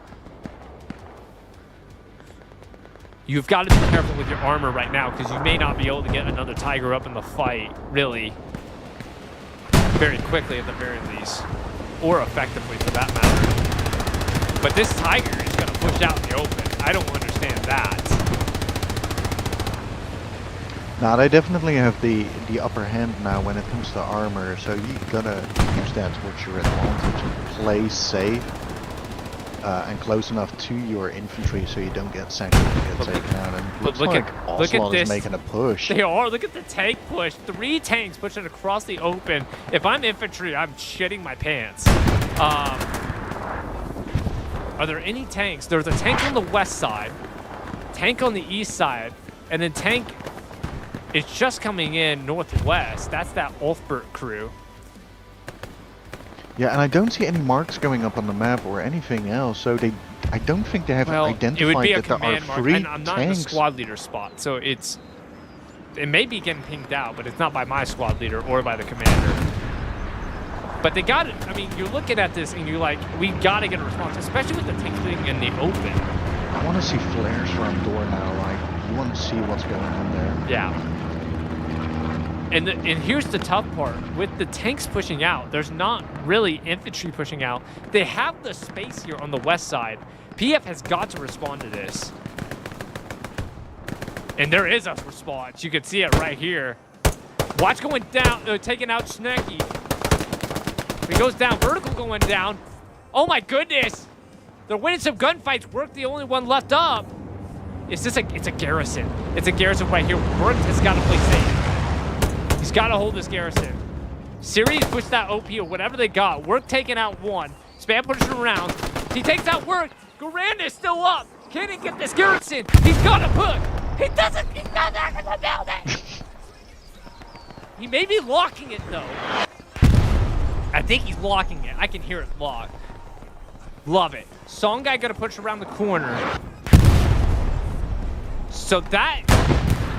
You've got to be careful with your armor right now because you may not be able to get another Tiger up in the fight, really, very quickly at the very least, or effectively for that matter. But this Tiger is going to push out in the open. I don't understand that. Now they definitely have the upper hand now when it comes to armor, so you gotta use that towards your advantage. Play safe and close enough to your infantry so you don't get sacked and get taken out. And But look at this. is making a push. They are. Look at the tank push. 3 tanks pushing across the open. If I'm infantry, I'm shitting my pants. Are there any tanks? There's a tank on the west side, tank on the east side, and then tank is just coming in northwest. That's that Ulfbert crew. Yeah, and I don't see any marks going up on the map or anything else, so I don't think they have identified it would be a that there are command mark, 3 and I'm not in the tanks. squad leader spot, so it may be getting pinged out, but it's not by my squad leader or by the commander. But they got it. I mean, you're looking at this and you're like, we got to get a response, especially with the tank being in the open. I want to see flares from door now. Like, you want to see what's going on there. Yeah. And here's the tough part. With the tanks pushing out, there's not really infantry pushing out. They have the space here on the west side. PF has got to respond to this. And there is a response. You can see it right here. Watch going down, taking out Schnecky. He goes down, vertical going down. Oh my goodness! They're winning some gunfights. Work the only one left up. It's a garrison. It's a garrison right here. Work has got to play safe. He's got to hold this garrison. Series push that OP or whatever they got. Work taking out 1. Spam pushing around. He takes out Work. Garand is still up. Can he get this garrison? He's got to push. He doesn't. He's not back in the building. He may be locking it, though. I think he's locking it. I can hear it lock. Love it. Song guy gonna push around the corner. So that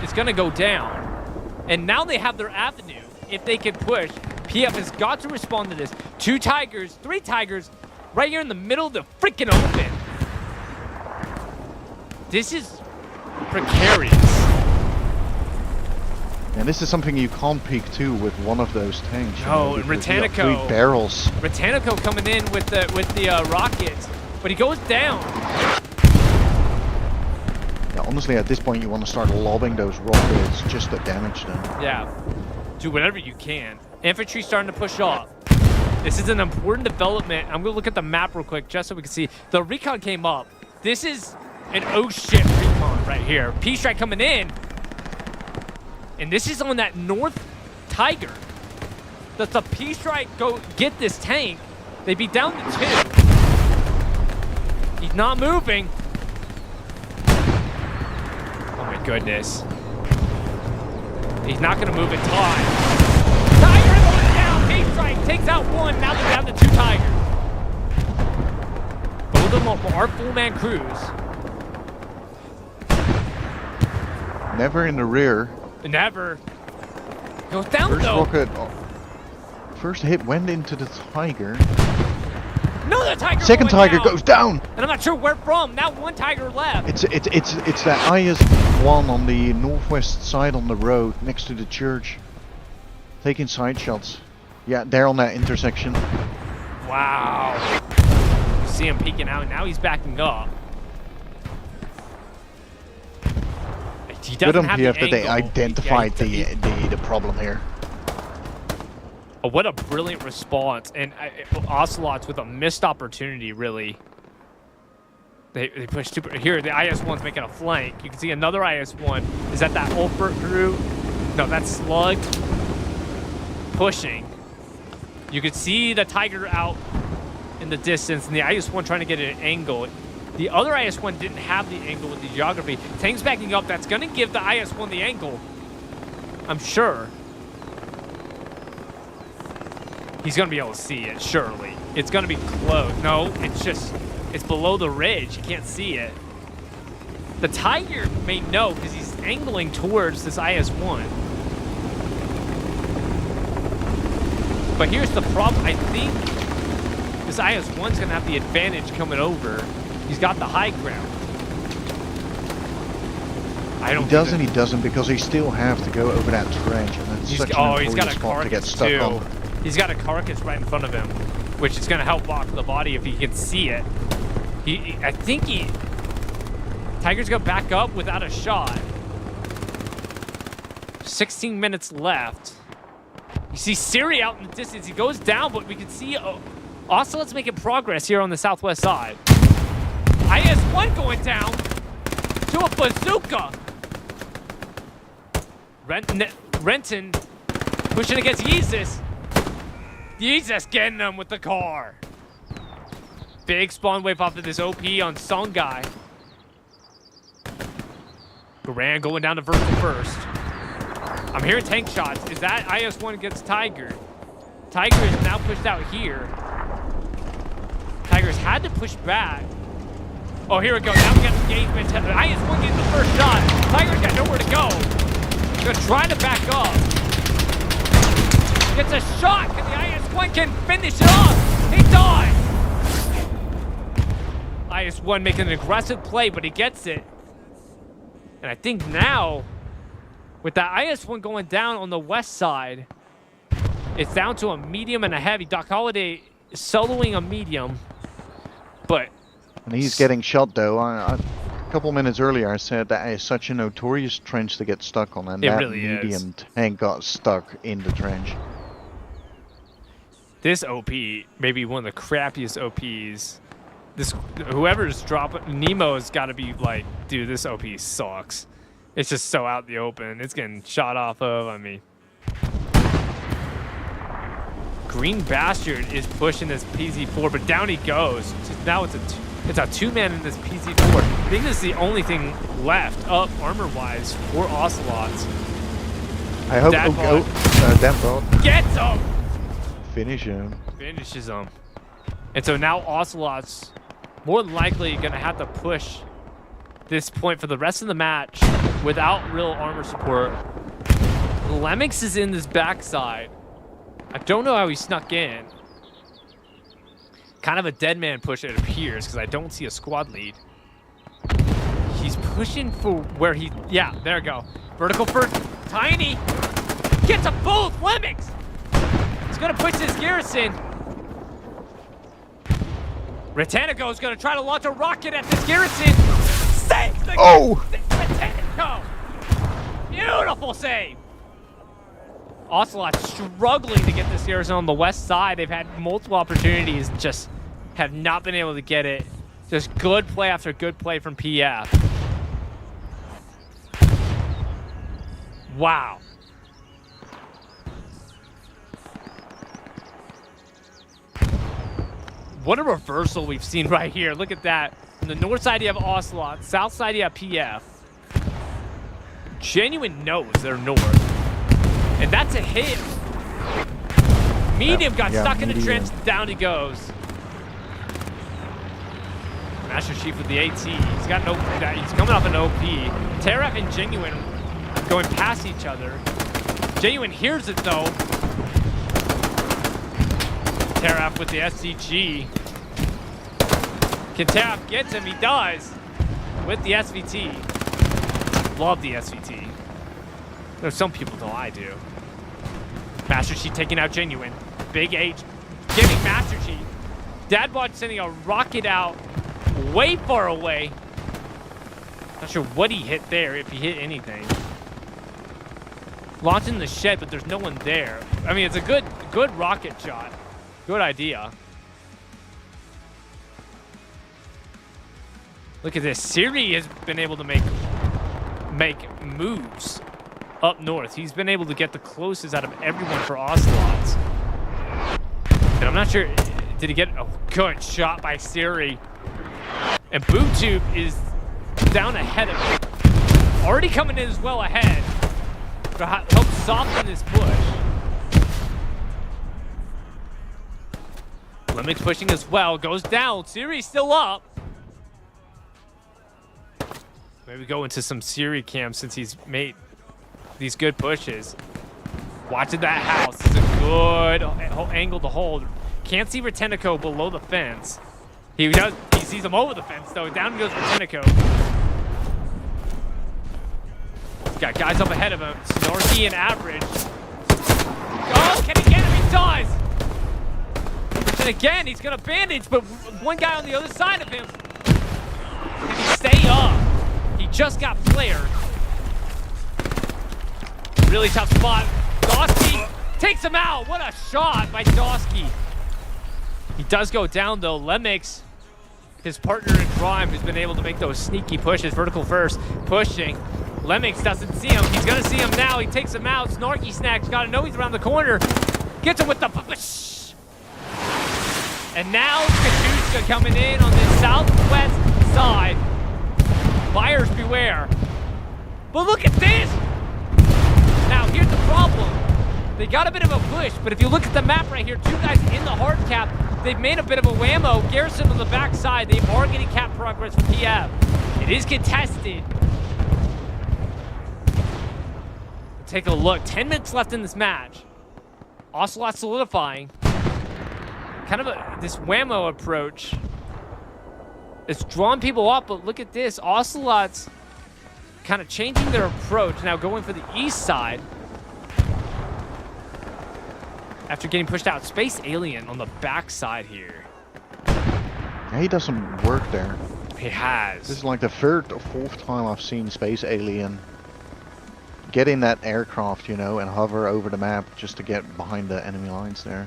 is gonna go down. And now they have their avenue. If they can push, PF has got to respond to this. 2 Tigers, 3 Tigers, right here in the middle of the freaking open. This is precarious. And this is something you can't peek to with one of those tanks. No, and because you got Britannico. 3 barrels. Britannico coming in with the rockets, but he goes down. Yeah, honestly, at this point, you want to start lobbing those rockets just to damage them. Yeah, do whatever you can. Infantry starting to push off. This is an important development. I'm gonna look at the map real quick just so we can see. The recon came up. This is an oh shit recon right here. P-Strike coming in. And this is on that North Tiger. Does the P-Strike go get this tank? They'd be down to 2. He's not moving. Oh my goodness. He's not gonna move in time. Tiger going down. P-Strike takes out 1. Now they're down to 2 Tigers. Both of them are full-man crews. Never in the rear. Never. Goes down First though. rocket, first hit went into the Tiger. No, the Tiger. Second going Tiger down. goes down. And I'm not sure where from. Now 1 Tiger left. It's that IS-1 on the northwest side on the road next to the church. Taking side shots. Yeah, they're on that intersection. Wow. You see him peeking out. Now he's backing up. He Good doesn't on have PF the that they angle. identified Yeah, the problem here. Oh, what a brilliant response. And Ocelots with a missed opportunity, really. They push super. Here, the IS-1's making a flank. You can see another IS-1. Is that Ulfert crew? No, that's Slug. Pushing. You could see the Tiger out in the distance, and the IS-1 trying to get an angle. The other IS-1 didn't have the angle with the geography. Tanks backing up. That's going to give the IS-1 the angle. I'm sure. He's going to be able to see it, surely. It's going to be close. No, it's below the ridge. You can't see it. The Tiger may know because he's angling towards this IS-1. But here's the problem. I think this IS-1's going to have the advantage coming over. He's got the high ground. I don't. He doesn't, because they still have to go over that trench, and that's such an he's got a spot to get carcass stuck too. on. He's got a carcass right in front of him, which is going to help block the body if he can see it. I think Tiger's going to back up without a shot. 16 minutes left. You see Siri out in the distance. He goes down, but we can see Ocelot's making progress here on the southwest side. IS-1 going down to a bazooka. Renton pushing against Yeezus. Yeezus getting him with the car. Big spawn wave off of this OP on Songhai. Garand going down to vertical first. I'm hearing tank shots. Is that IS-1 against Tiger? Tiger is now pushed out here. Tiger's had to push back. Oh, here we go. Now we got engagement. IS-1 getting the first shot. Tiger's got nowhere to go. Gonna try to back up. Gets a shot. And the IS-1 can finish it off. He died. IS-1 making an aggressive play, but he gets it. And I think now, with that IS-1 going down on the west side, it's down to a medium and a heavy. Doc Holliday is soloing a medium, but... And he's getting shot, though. A couple minutes earlier, I said that is such a notorious trench to get stuck on, and It that really is. medium tank got stuck in the trench. This OP may be one of the crappiest OPs. Whoever's dropping Nemo's got to be like, dude, this OP sucks. It's just so out in the open. It's getting shot off of. I mean, Green Bastard is pushing this PZ4, but down he goes. Now it's a two-man in this PZ4. I think this is the only thing left up armor-wise for Ocelots. I hope. Dad bod. Damn dot. Gets him! Finish him. Finishes him. And so now Ocelots more than likely going to have to push this point for the rest of the match without real armor support. Lemmix is in this backside. I don't know how he snuck in. Kind of a dead man push, it appears, because I don't see a squad lead. He's pushing for where he... Yeah, there we go. Vertical for Tiny. Gets them both! Lemmix! He's going to push this garrison. Britannico is going to try to launch a rocket at this garrison. Saves the Britannico! Beautiful save! Ocelot struggling to get this garrison on the west side. They've had multiple opportunities, just have not been able to get it. Just good play after good play from PF. Wow. What a reversal we've seen right here. Look at that. On the north side, you have Ocelot. South side, you have PF. Genuine knows they're north. And that's a hit. Medium got stuck in the trench. Down he goes. Master Chief with the AT. He's got no. He's coming off an OP. Teraf and Genuine going past each other. Genuine hears it though. Teraf with the SCG. Can Teraf get him? He does. With the SVT. Love the SVT. There's some people though, I do. Master Chief taking out Genuine. Big H getting Master Chief. Dadbot sending a rocket out way far away. Not sure what he hit there, if he hit anything. Launching the shed, but there's no one there. I mean, it's a good rocket shot. Good idea. Look at this. Siri has been able to make moves up north. He's been able to get the closest out of everyone for Ocelots. And I'm not sure, did he get a good shot by Siri? And BoomTube is down ahead of him. Already coming in as well ahead to help soften this push. Lemmix pushing as well, goes down. Siri's still up. Maybe go into some Siri cam since he's made these good pushes. Watching that house. It's a good angle to hold. Can't see Britannico below the fence. He sees him over the fence though. Down goes Britannico. Got guys up ahead of him. Snarky and Average. Oh, can he get him? He does! And again, he's gonna bandage, but one guy on the other side of him. Can he stay up? He just got flared. Really tough spot. Dosky takes him out. What a shot by Dosky. He does go down though. Lemmix, his partner in crime, who's been able to make those sneaky pushes. Vertical first, pushing. Lemmix doesn't see him. He's gonna see him now. He takes him out. Snarky Snack's gotta know he's around the corner. Gets him with the push. And now Kachushka coming in on the southwest side. Buyers beware. But look at this. Now here's the problem. They got a bit of a push, but if you look at the map right here, two guys in the hard cap, they've made a bit of a whammo. Garrison on the backside, they are getting cap progress from PF. It is contested. Take a look. 10 minutes left in this match. Ocelot solidifying. Kind of this whammo approach. It's drawing people up, but look at this. Ocelots kind of changing their approach. Now going for the east side. After getting pushed out. Space Alien on the back side here. Yeah, he does some work there. He has. This is like the third or fourth time I've seen Space Alien get in that aircraft, you know, and hover over the map just to get behind the enemy lines there.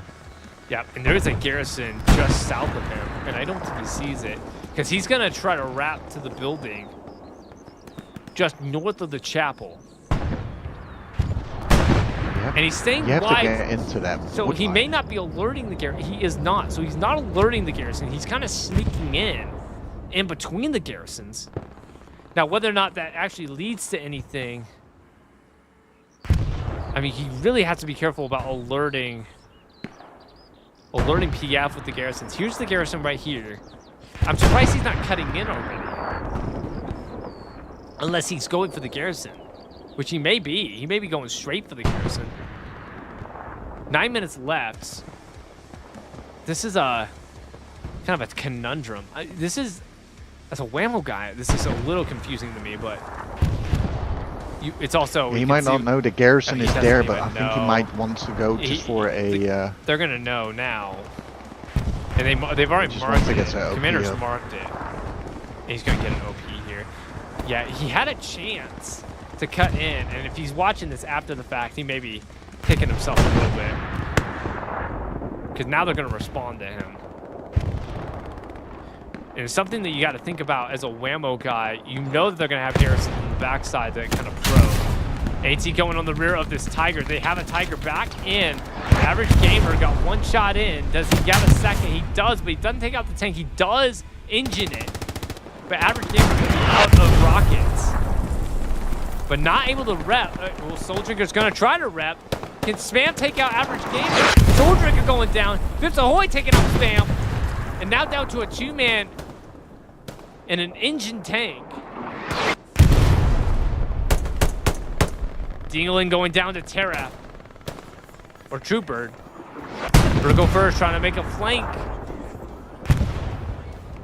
Yeah, and there is a garrison just south of him, and I don't think he sees it. Because he's going to try to wrap to the building just north of the chapel. Yep. And he's staying you have wide. to get into that. So he may not be alerting the garrison. He is not. So he's not alerting the garrison. He's kind of sneaking in between the garrisons. Now, whether or not that actually leads to anything, I mean, he really has to be careful about alerting PF with the garrisons. Here's the garrison right here. I'm surprised he's not cutting in already. Unless he's going for the garrison, which he may be. He may be going straight for the garrison. 9 minutes left. This is a kind of a conundrum. As a whammo guy, this is a little confusing to me, but it's also... He might not know the garrison he is doesn't there, but even I think he know. might want to go just for a... They're going to know now. And they've already just marked wants to it. get that OP Commander's up. marked it. And he's going to get an OP here. Yeah, he had a chance to cut in, and if he's watching this after the fact, he may be kicking himself a little bit. Because now they're going to respond to him. And it's something that you got to think about as a whammo guy. You know that they're going to have garrisons on the backside that kind of probe. AT going on the rear of this Tiger. They have a Tiger back in. Average Gamer got one shot in. Does he get a second? He does, but he doesn't take out the tank. He does engine it. But Average Gamer going to be out of rockets. But not able to rep. Well, Soul Drinker's going to try to rep. Can Spam take out Average Gamer? Soul Drinker going down. Vips Ahoy taking out Spam. And now down to a two-man and an engine tank. Dingling going down to Terra. Or Troopbird. Vertical first trying to make a flank.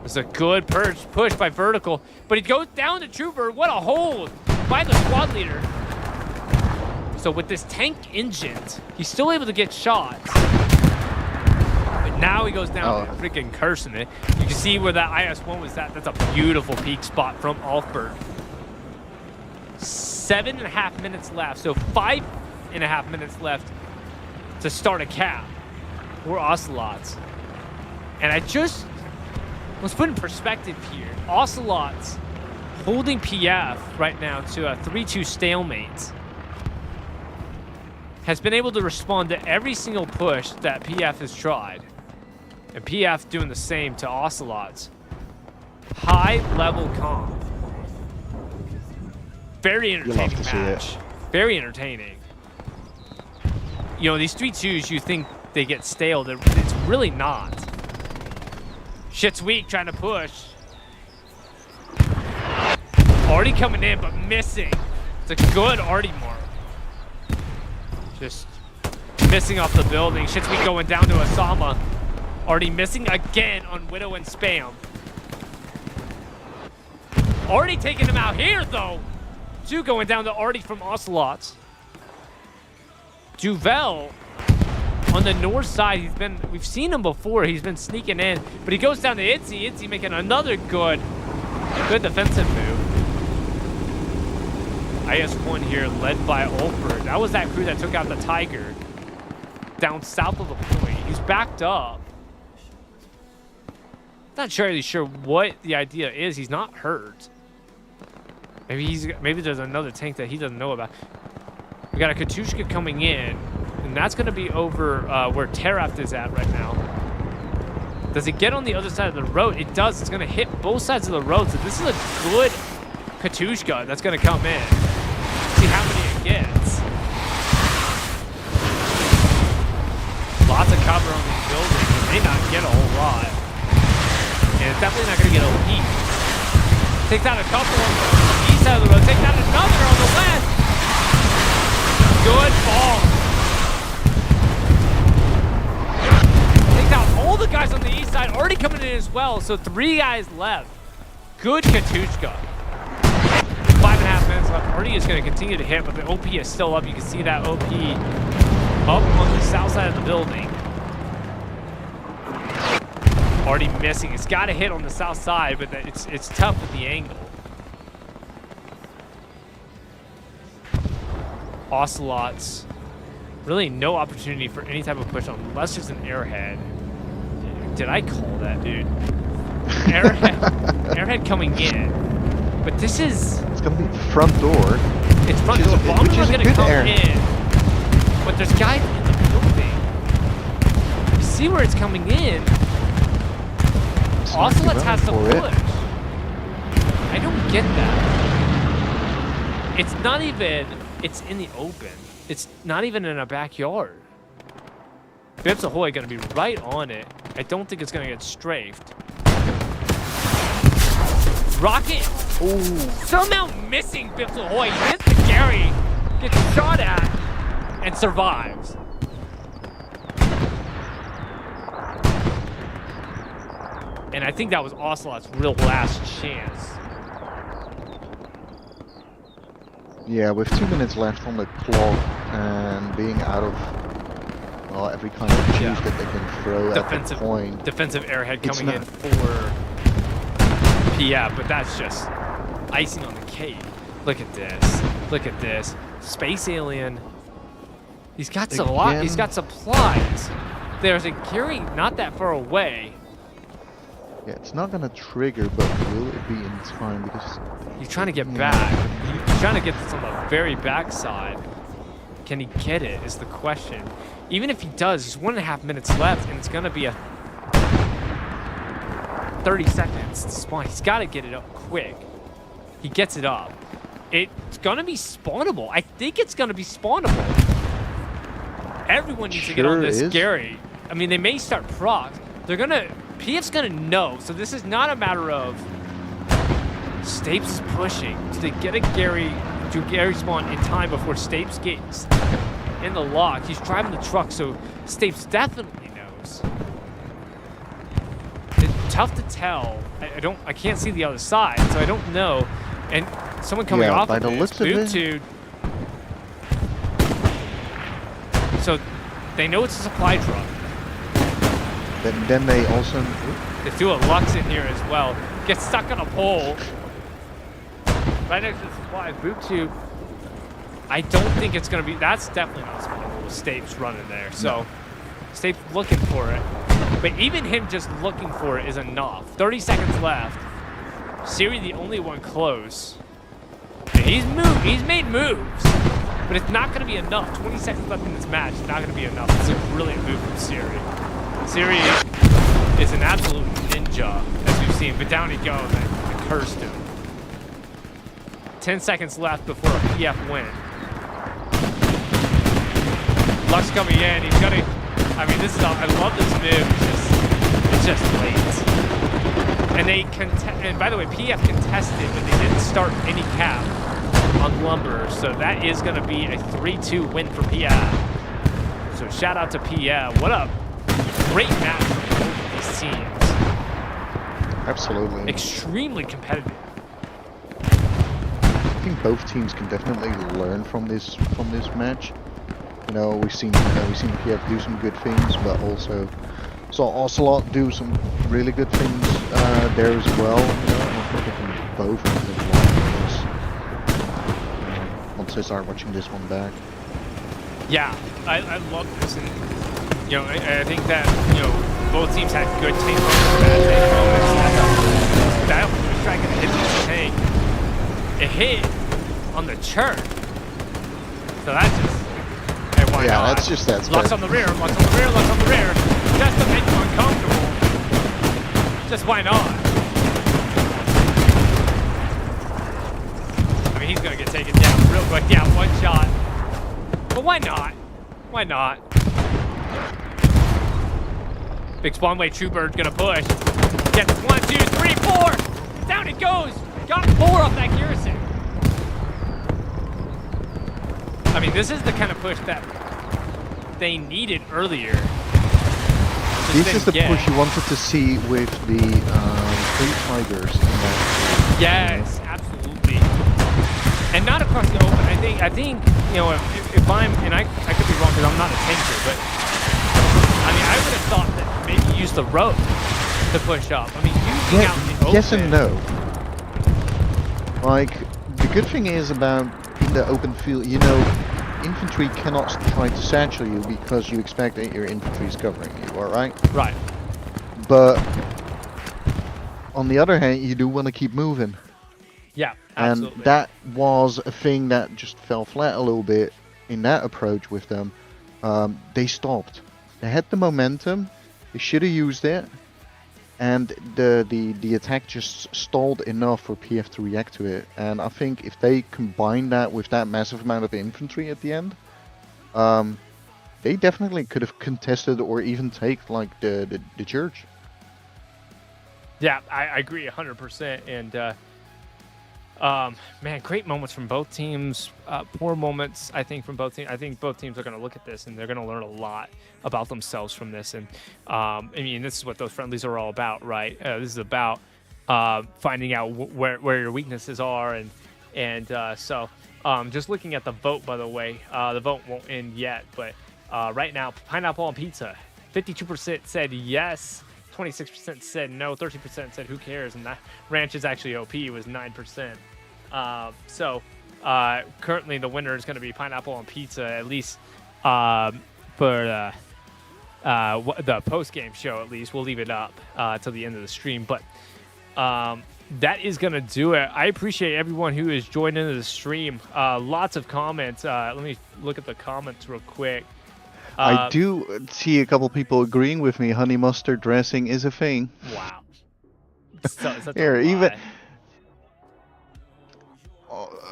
It's a good push by Vertical. But he goes down to Troopbird. What a hold by the squad leader. So with this tank engined, he's still able to get shots. But now he goes down freaking cursing it. You can see where that IS-1 was at. That's a beautiful peak spot from Alfberg. 7.5 minutes left. So 5.5 minutes left to start a cap for Ocelots. And let's put in perspective here. Ocelots holding PF right now to a 3-2 stalemate. Has been able to respond to every single push that PF has tried. And PF doing the same to Ocelots. High level comp. Very entertaining match. Very entertaining. You know, these 3-2s, you think they get stale. It's really not. Shit's weak trying to push. Already coming in, but missing. It's a good Artie mark. Just missing off the building. Shit's weak going down to Osama. Already missing again on Widow and Spam. Already taking him out here, though. Two going down to Artie from Ocelots. Duvel on the north side. We've seen him before. He's been sneaking in, but he goes down to Itzy. Itzy making another good defensive move. IS-1 here led by Alfberg. That was that crew that took out the Tiger down south of the point. He's backed up. Not really sure what the idea is. He's not hurt. Maybe there's another tank that he doesn't know about. We got a Katushka coming in, and that's going to be over where Teraft is at right now. Does it get on the other side of the road? It does. It's going to hit both sides of the road. So this is a good Katushka that's going to come in. See how many it gets. Lots of cover on these buildings. It may not get a whole lot. And it's definitely not going to get OP. Takes out a couple on the east side of the road. Takes out another on the west. Good ball. Takes out all the guys on the east side. Already coming in as well. So 3 guys left. Good Katushka. 5.5 minutes left. Artie is going to continue to hit, but the OP is still up. You can see that OP up on the south side of the building. Already missing. It's got to hit on the south side, but it's tough with the angle. Ocelots. Really no opportunity for any type of push unless there's an airhead. Did I call that, dude? Airhead coming in. But this is... It's going to be front door. It's front door. Bombers are going to come in. But there's guys in the building. You see where it's coming in. Ocelots has to push. I don't get that. It's not even... It's in the open. It's not even in a backyard. Bips Ahoy gonna be right on it. I don't think it's gonna get strafed. Rocket! Ooh. Somehow missing Bips Ahoy. He hits the Gary, gets shot at, and survives. And I think that was Ocelot's real last chance. Yeah, with 2 minutes left on the clock and being out of, well, every kind of juice Yeah. that they can throw at the point. Defensive airhead It's coming in not- for PF, but that's just icing on the cake. Look at this. Look at this. Space alien. He's got a lot. He's Again. got supplies. There's a Curie not that far away. Yeah, it's not gonna trigger, but will it be in time? Because He's trying to get Yeah. back. He's trying to get this on the very backside. Can he get it is the question. Even if he does, there's 1.5 minutes left, and it's going to be a 30 seconds to spawn. He's got to get it up quick. He gets it up. It's going to be spawnable. I think it's going to be spawnable. Everyone needs to get on Sure this is. Gary. I mean, they may start procs. They're going to... PF's going to know. So this is not a matter of... Stapes is pushing to get a Gary spawn in time before Stapes gets in the lock. He's driving the truck, so Stapes definitely knows. It's tough to tell. I can't see the other side, so I don't know. And someone coming Yeah, off by of the this, looks of it- Bootude. So they know it's a supply truck. then they also. They threw a Lux in here as well. Gets stuck on a pole. Right next to the supply. Bootude. I don't think it's going to be... That's definitely not spawnable with Stapes running there. So, Stapes looking for it. But even him just looking for it is enough. 30 seconds left. Siri the only one close. And he's made moves. But it's not going to be enough. 20 seconds left in this match. It's not going to be enough. It's a brilliant move from Siri. Siri is an absolute ninja, as we've seen. But down he goes and cursed him. 10 seconds left before a PF win. Lux coming in. He's gonna... I mean, this is... I love this move. It's just late. And they and by the way, PF contested, but they didn't start any cap on Lumber. So that is going to be a 3-2 win for PF. So shout out to PF. What a great match from both of these teams. Absolutely. Extremely competitive. I think both teams can definitely learn from this match. You know, we've seen PF do some good things, but also saw Ocelot do some really good things there as well. You know, I think they can both kind of learn from this. Once I start watching this one back. Yeah, I love this, and you know, I think that both teams had good tank moments, bad tank moments. That was striking a hit on the tank. It hit on the churn, so that's just why Yeah, not? that's just that. Lux on the rear, Lux on the rear, Lux on the rear. Just to make you uncomfortable. Just why not? I mean, he's gonna get taken down real quick. Yeah, one shot. But why not? Why not? Big spawn wave Truebird's gonna push. Gets 1, 2, 3, 4. Down it goes. Got 4 off that garrison. I mean, this is the kind of push that they needed earlier. This is the push you wanted to see with the 3 Tigers. In that. Yes, absolutely. And not across the open. I think if I'm, and I could be wrong because I'm not a tanker, but I mean, I would have thought that maybe use the road to push up. I mean, using out in the open. Yes and no. Like, the good thing is about in the open field, infantry cannot try to satchel you because you expect that your infantry is covering you, alright? Right. But on the other hand, you do want to keep moving. Yeah, absolutely. And that was a thing that just fell flat a little bit in that approach with them. They stopped. They had the momentum. They should have used it. And the attack just stalled enough for PF to react to it. And I think if they combine that with that massive amount of infantry at the end, They definitely could have contested or even take like the church. Yeah, I agree 100%. And man, great moments from both teams. Poor moments, I think, from both teams. I think both teams are going to look at this and they're going to learn a lot about themselves from this. And I mean, this is what those friendlies are all about, right? This is about finding out where your weaknesses are, and so just looking at the vote, by the way, the vote won't end yet, but right now, pineapple on pizza, 52% said yes. 26% said no, 13% said who cares, and that ranch is actually OP, was 9%. So currently the winner is going to be pineapple on pizza, at least for the post-game show. At least we'll leave it up till the end of the stream, but that is going to do it. I appreciate everyone who has joined into the stream. Lots of comments. Let me look at the comments real quick. I do see a couple people agreeing with me. Honey mustard dressing is a thing. Wow. Such Here, a even lie.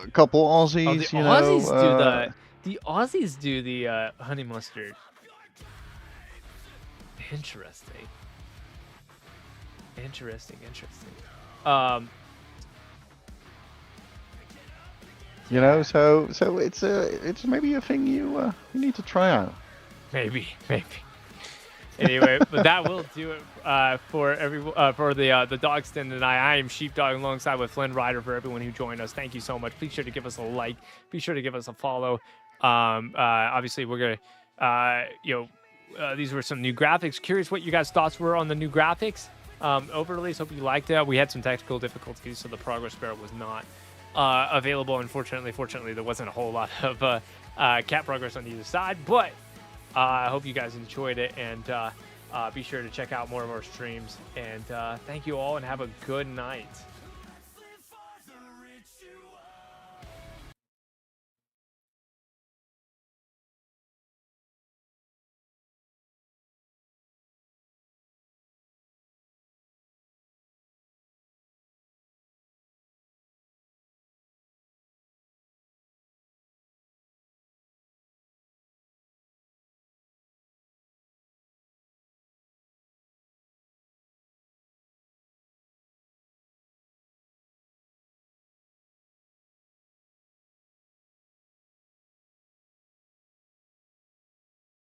a couple Oh, the Aussies, you Aussies know. the Aussies do the honey mustard. Interesting. You know, so it's maybe a thing you need to try out. Maybe. Anyway, but that will do it for the dog stand tonight. I am Sheepdog alongside with Flynn Ryder. For everyone who joined us, thank you so much. Be sure to give us a like. Be sure to give us a follow. Obviously, we're gonna, these were some new graphics. Curious what you guys' thoughts were on the new graphics. Overlays. Hope you liked it. We had some technical difficulties, so the progress bar was not available. Unfortunately, fortunately, there wasn't a whole lot of cat progress on either side, but. I hope you guys enjoyed it, and be sure to check out more of our streams. And thank you all, and have a good night.